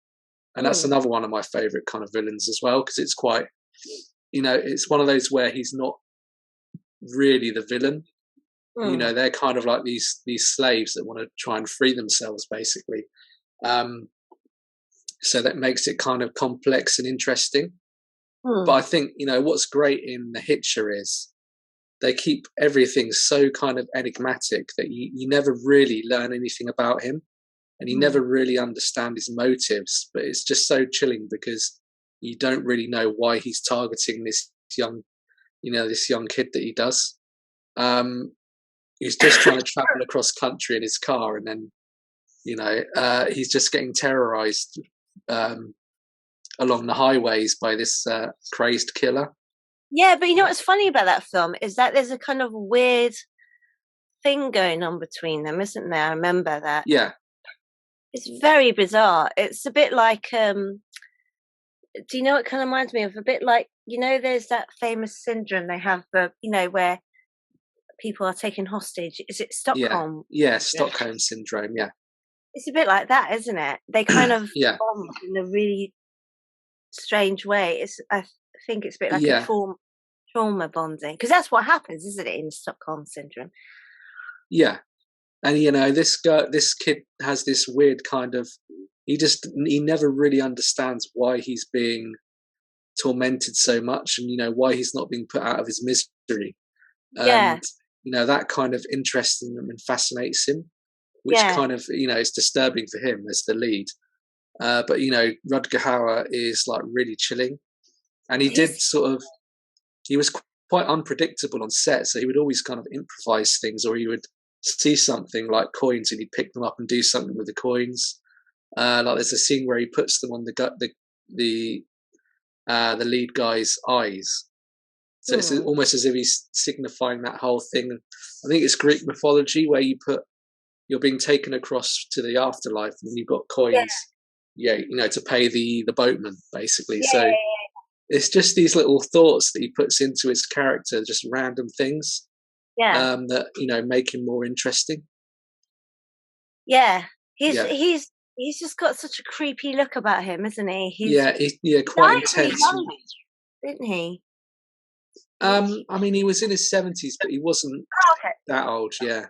S2: and that's another one of my favorite kind of villains as well, because it's quite, it's one of those where he's not really the villain. They're kind of like these slaves that want to try and free themselves, basically. So that makes it kind of complex and interesting. But I think, what's great in The Hitcher is they keep everything so kind of enigmatic that you never really learn anything about him, and you never really understand his motives. But it's just so chilling because you don't really know why he's targeting this young kid that he does. He's just trying to travel across country in his car, and then he's just getting terrorized along the highways by this crazed killer.
S1: Yeah, but what's funny about that film is that there's a kind of weird thing going on between them, isn't there? I remember that.
S2: Yeah.
S1: It's very bizarre. It's a bit like do you know what it kind of reminds me of? A bit like, there's that famous syndrome they have where people are taken hostage. Is it Stockholm?
S2: Yeah, Stockholm syndrome, yeah.
S1: It's a bit like that, isn't it? They kind of
S2: yeah.
S1: bond in a really strange way. I think it's a bit like a form trauma bonding, because that's what happens, isn't it, in Stockholm syndrome?
S2: Yeah, and this kid has this weird kind of, he never really understands why he's being tormented so much, and why he's not being put out of his misery,
S1: Yeah,
S2: and that kind of interests him and fascinates him, which
S1: yeah.
S2: kind of is disturbing for him as the lead. But Rutger Hauer is like really chilling, and
S1: He's
S2: he was quite unpredictable on set, so he would always kind of improvise things, or he would see something like coins and he'd pick them up and do something with the coins. Like there's a scene where he puts them on the lead guy's eyes, so it's
S1: hmm,
S2: almost as if he's signifying that whole thing. I think it's Greek mythology where you're being taken across to the afterlife, and you've got
S1: yeah,
S2: coins, yeah, to pay the boatman basically.
S1: yeah,
S2: So it's just these little thoughts that he puts into his character, just random things,
S1: yeah,
S2: that make him more interesting.
S1: yeah. He's
S2: Yeah,
S1: he's he's just got such a creepy look about him, isn't he?
S2: yeah,
S1: He
S2: quite
S1: died really
S2: intense.
S1: young, didn't he?
S2: I mean, he was in his 70s, but he wasn't
S1: Oh, okay.
S2: that old. Yeah,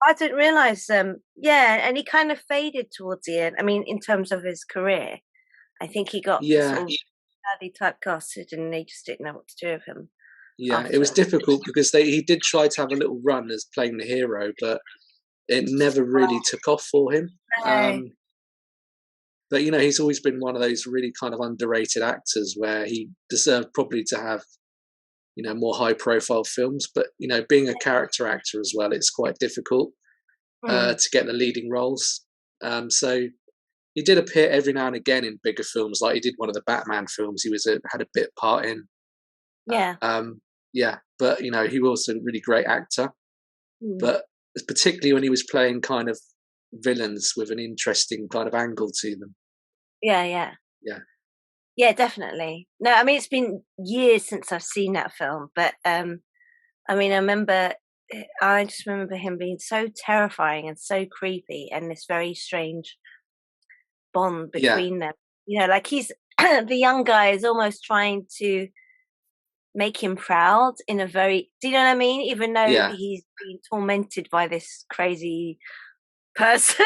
S1: I didn't realize. Yeah, and he kind of faded towards the end. I mean, in terms of his career, I think he got
S2: yeah,
S1: sort of badly typecasted, and they just didn't know what to do with him
S2: yeah. It was
S1: after.
S2: difficult because he did try to have a little run as playing the hero, but it never really took off for him.
S1: No.
S2: But he's always been one of those really kind of underrated actors where he deserved probably to have more high profile films. But being a character actor as well, it's quite difficult
S1: Mm,
S2: to get the leading roles. So he did appear every now and again in bigger films, like he did one of the Batman films. He had a bit part in.
S1: yeah.
S2: Um, yeah, but he was a really great actor.
S1: Mm,
S2: But particularly when he was playing kind of villains with an interesting kind of angle to them.
S1: yeah, yeah.
S2: Yeah,
S1: Yeah, definitely. No, I mean, it's been years since I've seen that film, but, I mean, I just remember him being so terrifying and so creepy, and this very strange bond
S2: yeah,
S1: between them. Like he's the young guy is almost trying to make him proud in a very, do you know what I mean? Even though
S2: yeah,
S1: he's being tormented by this crazy person.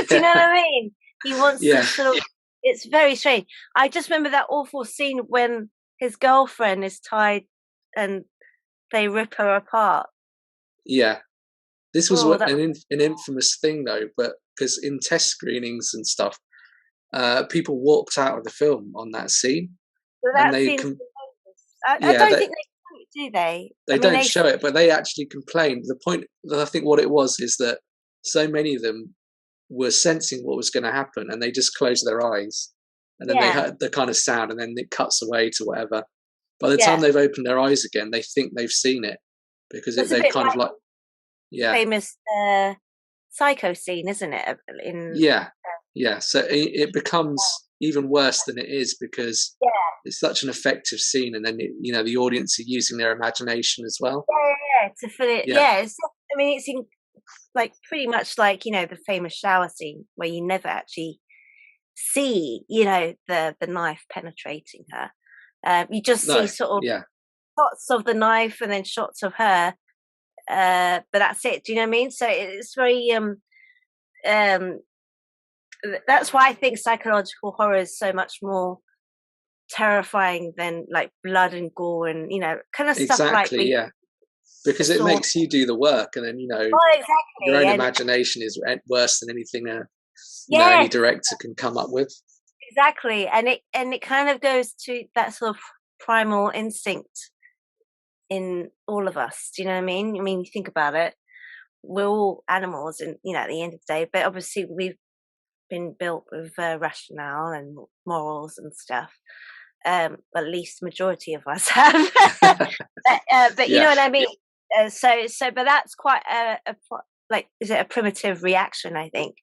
S1: Do you know what I mean? He wants to
S2: yeah,
S1: sort of, it's very strange. I just remember that awful scene when his girlfriend is tied and they rip her apart.
S2: yeah. This was
S1: Oh,
S2: what
S1: that was,
S2: an infamous thing though, but because in test screenings and stuff, people walked out of the film on that scene,
S1: so
S2: and
S1: that seems I
S2: yeah,
S1: don't think they do they? I
S2: they
S1: mean,
S2: don't show it, but they actually complained. The point that I think what it was is that so many of them were sensing what was going to happen, and they just closed their eyes, and then they
S1: yeah,
S2: heard the kind of sound, and then it cuts away to whatever. By the time
S1: yeah.
S2: they've opened their eyes again, they think they've seen it because
S1: It's a
S2: they've
S1: bit
S2: kind of
S1: like
S2: like, yeah,
S1: famous psycho scene, isn't it? In
S2: yeah, yeah. So it becomes even worse than it is because
S1: yeah,
S2: it's such an effective scene, and then the audience are using their imagination as well.
S1: yeah, to fill it.
S2: Yeah,
S1: Yeah, I mean, like pretty much like the famous shower scene where you never actually see the knife penetrating her. You just see
S2: no,
S1: sort of
S2: yeah,
S1: shots of the knife and then shots of her. But that's it. Do you know what I mean? So it's very um that's why I think psychological horror is so much more terrifying than like blood and gore and kind of stuff like
S2: exactly,
S1: we
S2: yeah, because it
S1: saw.
S2: makes you do the work, and then
S1: Oh,
S2: your
S1: exactly.
S2: own
S1: And
S2: imagination is worse than anything any
S1: yes,
S2: director can come up with.
S1: exactly. And it kind of goes to that sort of primal instinct in all of us. Do you know what I mean? I mean, you think about it, we're all animals, and at the end of the day, but obviously we've been built with rationale and morals and stuff. At least majority of us have. But you know
S2: Yeah,
S1: what I mean. But that's quite like, is it a primitive reaction? I think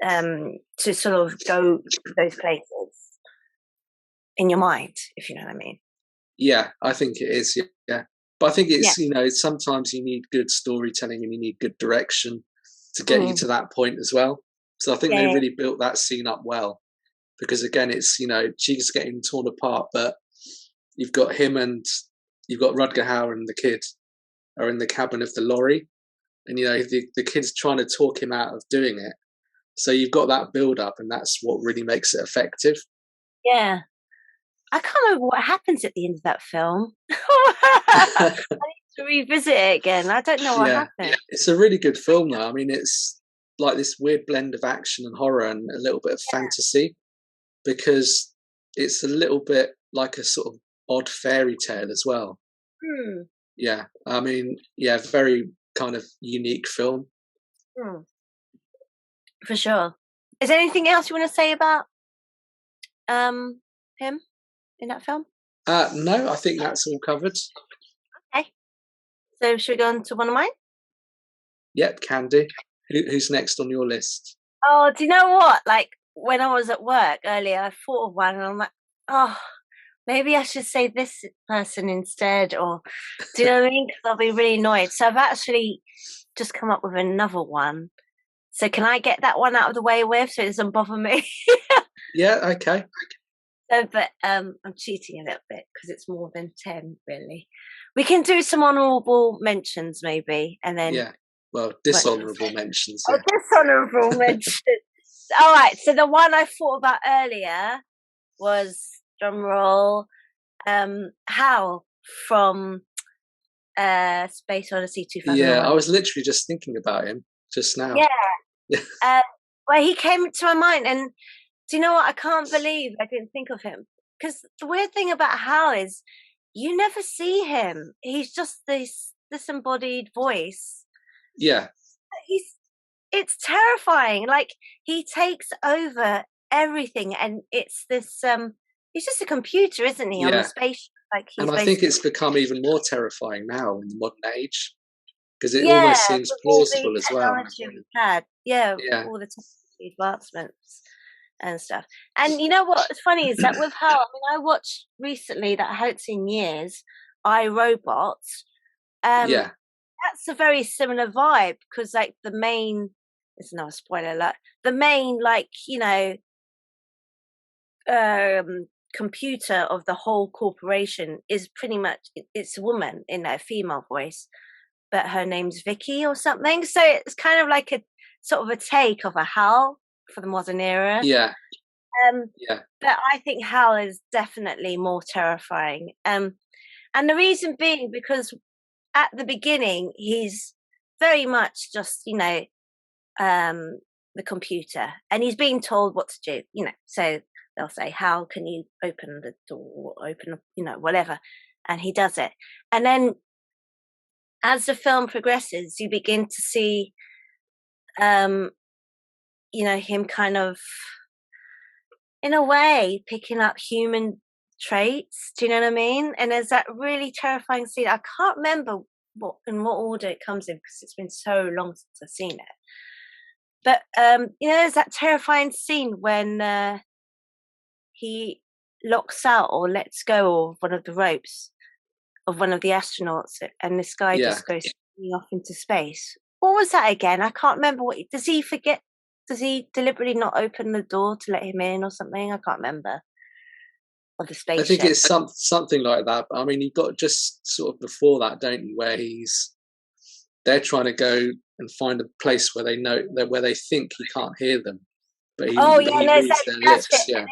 S1: to sort of go to those places in your mind, if you know what I mean.
S2: yeah, I think it is. Yeah, but I think
S1: Yeah.
S2: it's sometimes you need good storytelling and you need good direction to get you
S1: Mm.
S2: to that point as well. So I think they
S1: Yeah.
S2: really built that scene up well because again, it's she's getting torn apart, but you've got him and you've got Rutger Hauer and the kid are in the cabin of the lorry, and the kid's trying to talk him out of doing it. So you've got that build up, and that's what really makes it effective.
S1: Yeah. I can't remember what happens at the end of that film. I need to revisit it again. I don't know what happened.
S2: It's a really good film, though. I mean, it's like this weird blend of action and horror and a little bit of fantasy, because it's a little bit like a sort of odd fairy tale as well. Yeah, I mean, very kind of unique film.
S1: For sure. Is there anything else you want to say about him in that film?
S2: No, I think that's all covered.
S1: Okay. So should we go on to one of mine?
S2: Yep, can do. Who's next on your list?
S1: Oh, do you know what? Like when I was at work earlier, I thought of one and I'm like, oh, maybe I should say this person instead, or do you know what I mean? Because I'll be really annoyed. So I've actually just come up with another one. So can I get that one out of the way with so it doesn't bother me?
S2: Yeah, okay.
S1: So, but I'm cheating a little bit because it's more than 10, really. We can do some honourable mentions maybe, and then
S2: dishonourable mentions.
S1: Yeah. Oh, dishonourable mentions. All right. So the one I thought about earlier was drumroll, Hal from Space Odyssey 2001.
S2: Yeah, I was literally just thinking about him just now.
S1: Yeah. Well, he came to my mind, and do you know what? I can't believe I didn't think of him, because the weird thing about Hal is you never see him. He's just this disembodied voice.
S2: Yeah.
S1: It's terrifying. Like he takes over everything, and it's this. He's just a computer, isn't he, on the spaceship? Like
S2: and I think it's become even more terrifying now in the modern age, because it almost seems plausible as well. All the technology advancements and stuff. And you know what's funny is that with Hal, I mean, I watched recently that I hadn't seen years, I, Robot. That's a very similar vibe, because like the main, it's another spoiler alert, the main computer of the whole corporation is pretty much, it's a woman in a female voice, but her name's Vicky or something. So it's kind of like a sort of a take of a Hal for the modern era. But I think Hal is definitely more terrifying. And the reason being because at the beginning he's very much just the computer, and he's being told what to do. So they'll say, "How can you open the door? Open, whatever," and he does it. And then as the film progresses, you begin to see, him kind of, in a way, picking up human traits. Do you know what I mean? And there's that really terrifying scene. I can't remember in what order it comes in, because it's been so long since I've seen it. But there's that terrifying scene when he locks out or lets go of one of the ropes of one of the astronauts, and this guy just goes off into space. What was that again? I can't remember. Does he forget? Does he deliberately not open the door to let him in or something? I can't remember. Of the spaceship. I think it's something like that. But I mean, you've got just sort of before that, don't you, where they're trying to go and find a place where they know where they think he can't hear them, but he reads their lips. Yeah,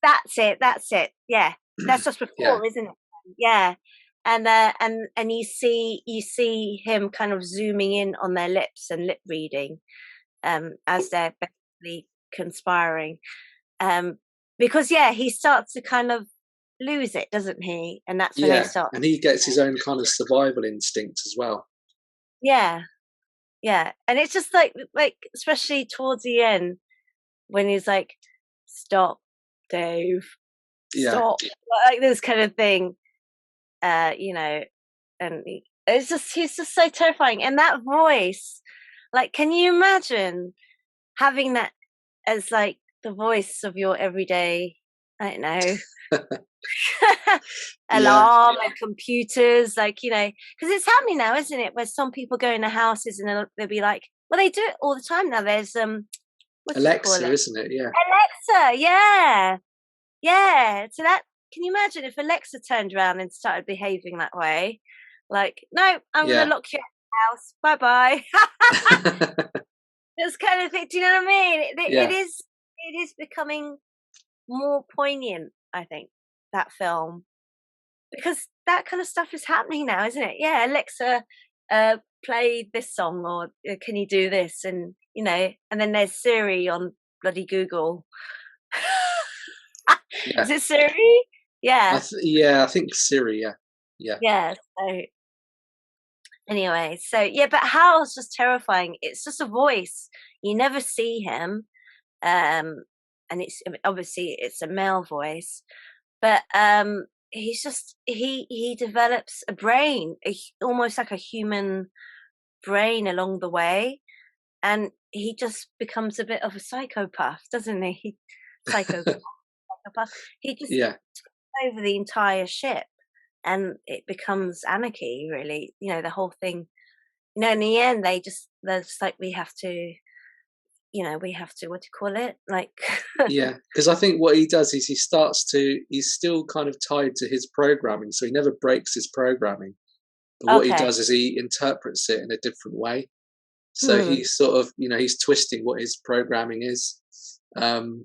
S1: that's it. Yeah, that's just before, isn't it? Yeah, and you see him kind of zooming in on their lips and lip reading, as they're basically conspiring, because he starts to kind of lose it, doesn't he? And that's when they start.
S2: And he gets his own kind of survival instinct as well.
S1: Yeah, and it's just like especially towards the end when he's like, "Stop, Dave, stop," like this kind of thing, and he's just so terrifying, and that voice, like, can you imagine having that as like the voice of your everyday, I don't know, alarm and computers, because it's happening now, isn't it, where some people go into houses and they'll be like, well, they do it all the time now. There's
S2: Alexa, isn't it?
S1: Alexa, yeah. So can you imagine if Alexa turned around and started behaving that way? Like, no, I'm going to lock you out of the house. Bye bye. This kind of thing. Do you know what I mean? It is becoming more poignant, I think, that film, because that kind of stuff is happening now, isn't it? Yeah, Alexa, play this song, or can you do this? And and then there's Siri on bloody Google. Is it Siri? Yeah.
S2: I think Siri.
S1: Yeah. So anyway, but Hal's just terrifying. It's just a voice. You never see him, and it's obviously it's a male voice, but he's just he develops a brain, almost like a human brain along the way, and he just becomes a bit of a psychopath, doesn't he? Psychopath. He just takes over the entire ship, and it becomes anarchy, really. The whole thing. In the end, they're just like, we have to, what do you call it? Like,
S2: because I think what he does is he's still kind of tied to his programming, so he never breaks his programming. But what he does is he interprets it in a different way. So he's sort of, he's twisting what his programming is. And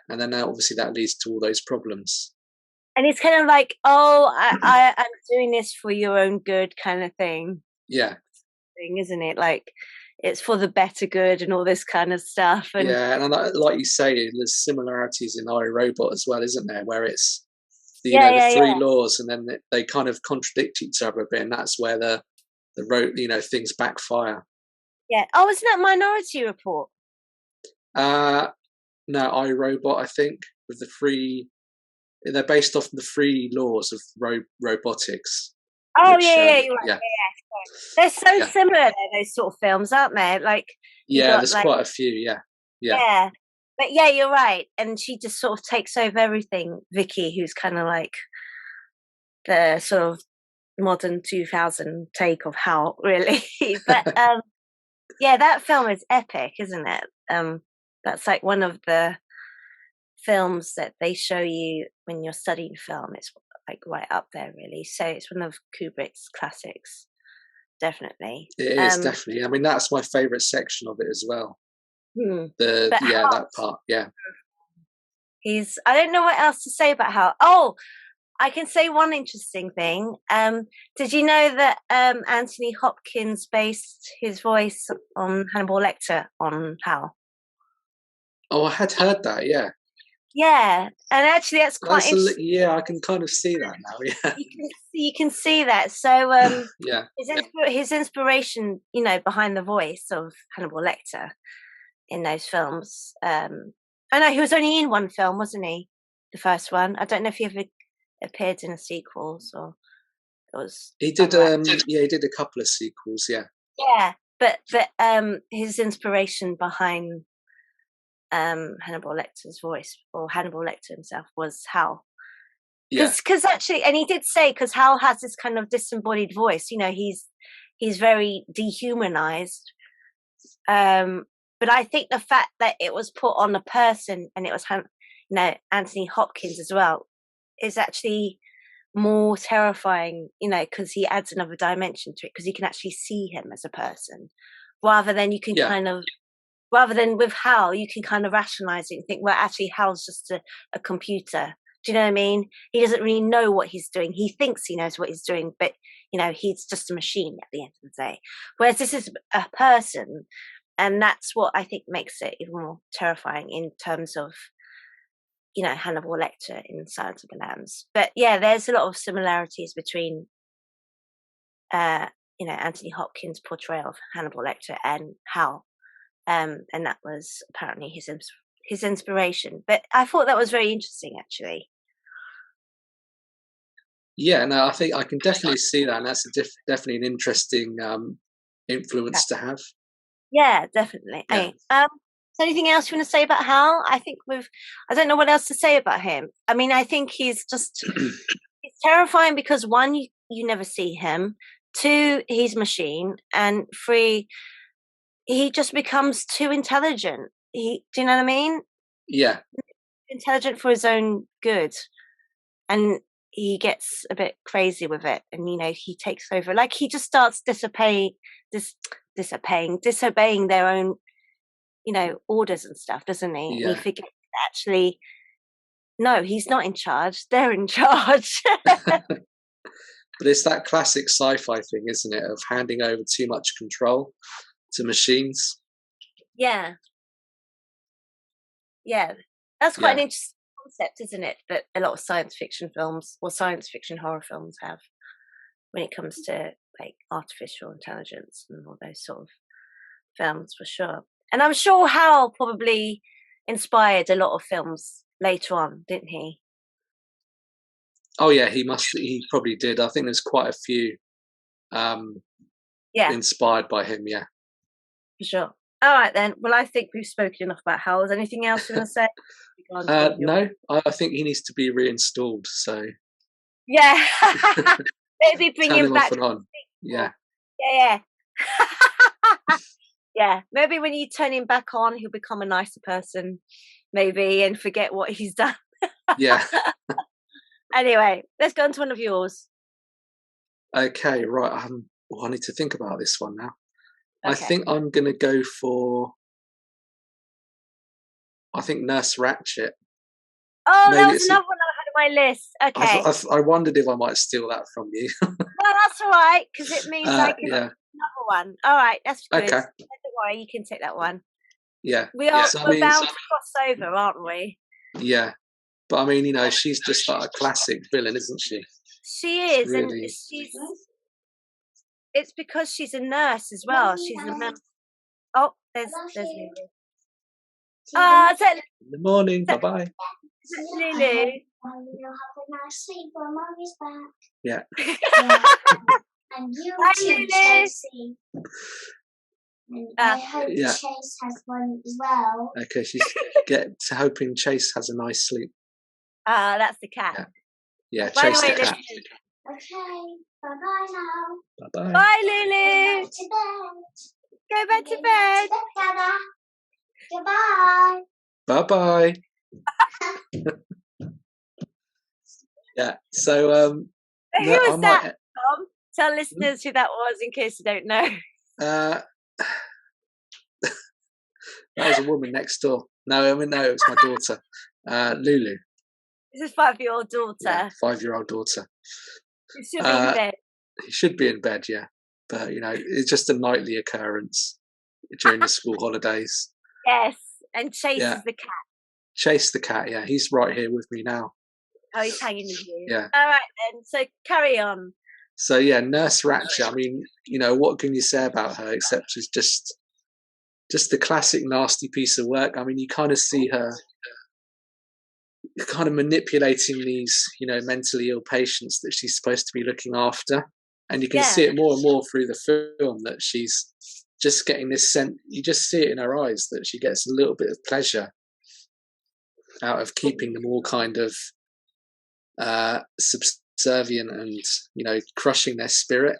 S2: then obviously that leads to all those problems.
S1: And it's kind of like, I'm doing this for your own good kind of thing.
S2: Yeah.
S1: Isn't it? Like, it's for the better good and all this kind of stuff. And
S2: and like you say, there's similarities in iRobot as well, isn't there? Where it's the three laws, and then they kind of contradict each other a bit, and that's where the things backfire.
S1: Yeah. Oh, isn't that Minority Report?
S2: No, iRobot, I think, with the three. They're based off the three laws of robotics.
S1: Oh, which, you're right. Yeah. They're so similar, those sort of films, aren't they? Like,
S2: there's quite a few,
S1: yeah. But you're right. And she just sort of takes over everything. Vicky, who's kind of like the sort of modern 2000 take of Hal, really. But that film is epic, isn't it? That's like one of the films that they show you when you're studying film. It's like right up there, really. So it's one of Kubrick's classics, definitely.
S2: It is definitely. I mean, that's my favourite section of it as well. That part. Yeah.
S1: I don't know what else to say about Hal. Oh, I can say one interesting thing. Did you know that Anthony Hopkins based his voice on Hannibal Lecter on Hal?
S2: Oh, I had heard that. Yeah.
S1: Yeah, and actually that's quite interesting.
S2: I can kind of see that now. Yeah,
S1: you can see that. So
S2: yeah,
S1: his inspiration, behind the voice of Hannibal Lecter in those films. I know he was only in one film, wasn't he? The first one. I don't know if he ever appeared in a sequels, or it was.
S2: He did. He did a couple of sequels. Yeah.
S1: Yeah, but his inspiration behind Hannibal Lecter's voice, or Hannibal Lecter himself, was Hal. Because actually, and he did say, because Hal has this kind of disembodied voice, he's very dehumanized. But I think the fact that it was put on a person, and it was Anthony Hopkins as well, is actually more terrifying, because he adds another dimension to it, because you can actually see him as a person, rather than you can rather than with Hal, you can kind of rationalize it and think, well, actually, Hal's just a computer. Do you know what I mean? He doesn't really know what he's doing. He thinks he knows what he's doing, but, he's just a machine at the end of the day. Whereas this is a person, and that's what I think makes it even more terrifying in terms of, Hannibal Lecter in Silence of the Lambs. But, there's a lot of similarities between, Anthony Hopkins' portrayal of Hannibal Lecter and Hal. And that was apparently his inspiration. But I thought that was very interesting, actually.
S2: Yeah, no, I think I can definitely see that, and that's definitely an interesting influence to have.
S1: Yeah, definitely. Yeah. So anything else you want to say about Hal? I think I don't know what else to say about him. I mean, I think he's just he's terrifying because, one, you never see him. 2, he's machine, and 3, he just becomes too intelligent. Do you know what I mean?
S2: Yeah.
S1: Intelligent for his own good. and he gets a bit crazy with it, and he takes over. Like, he just starts disobeying their own orders and stuff, doesn't he? And he forgets that actually, no, he's not in charge, they're in charge.
S2: But it's that classic sci-fi thing, isn't it, of handing over too much control to machines.
S1: Yeah, that's quite an interesting concept, isn't it, that a lot of science fiction films or science fiction horror films have, when it comes to like artificial intelligence and all those sort of films, for sure. And I'm sure Hal probably inspired a lot of films later on, didn't he?
S2: Oh yeah, he probably did. I think there's quite a few inspired by him, yeah.
S1: For sure. All right then. Well, I think we've spoken enough about Hal. Is anything else you want to say?
S2: No, I think he needs to be reinstalled. So
S1: yeah, maybe bring him back.
S2: Off and on. Yeah.
S1: Yeah. Yeah. Maybe when you turn him back on, he'll become a nicer person, maybe, and forget what he's done.
S2: Yeah.
S1: Anyway, let's go on to one of yours.
S2: Okay, right. I need to think about this one now. Okay. I think I'm going to go for. I think Nurse Ratched.
S1: Oh, maybe that was another one I had on my list. Okay.
S2: I wondered if I might steal that from you.
S1: No, that's all right, because it means I can another one. All right, that's good.
S2: Okay.
S1: Don't worry, you can take that one.
S2: Yeah.
S1: We're bound to cross over, aren't we?
S2: Yeah. But I mean, she's just like a classic villain, isn't she?
S1: She is, really... and it's because she's a nurse as well. She's a nurse. Oh, there's Lulu.
S2: In the morning. Bye bye.
S1: Lulu.
S3: You'll have a nice sleep when Mummy's back.
S2: Yeah.
S3: And you too, Chasey. And I hope Chase has one as well.
S2: Okay, she's hoping Chase has a nice sleep.
S1: That's the cat.
S2: Yeah, Chase the cat.
S3: Okay, bye-bye now.
S2: Bye-bye.
S1: Bye, Lulu. Go back to bed.
S3: Goodbye.
S2: Bye-bye. Yeah, so...
S1: who was that, Tom? Tell listeners who that was in case you don't know.
S2: That was a woman next door. No, it was my daughter, Lulu.
S1: This is 5-year-old daughter.
S2: Yeah, 5-year-old daughter.
S1: She should be in bed.
S2: He should be in bed, yeah. But, it's just a nightly occurrence during the school holidays.
S1: Yes, and Chase is the cat.
S2: Chase the cat, yeah. He's right here with me now.
S1: Oh, he's hanging with you.
S2: Yeah.
S1: All right, then. So carry on.
S2: So, yeah, Nurse Ratched, I mean, what can you say about her except she's just the classic nasty piece of work. I mean, you kind of see her kind of manipulating these, mentally ill patients that she's supposed to be looking after. And you can see it more and more through the film that she's just getting this sense. You just see it in her eyes that she gets a little bit of pleasure out of keeping them all kind of subservient and, crushing their spirit.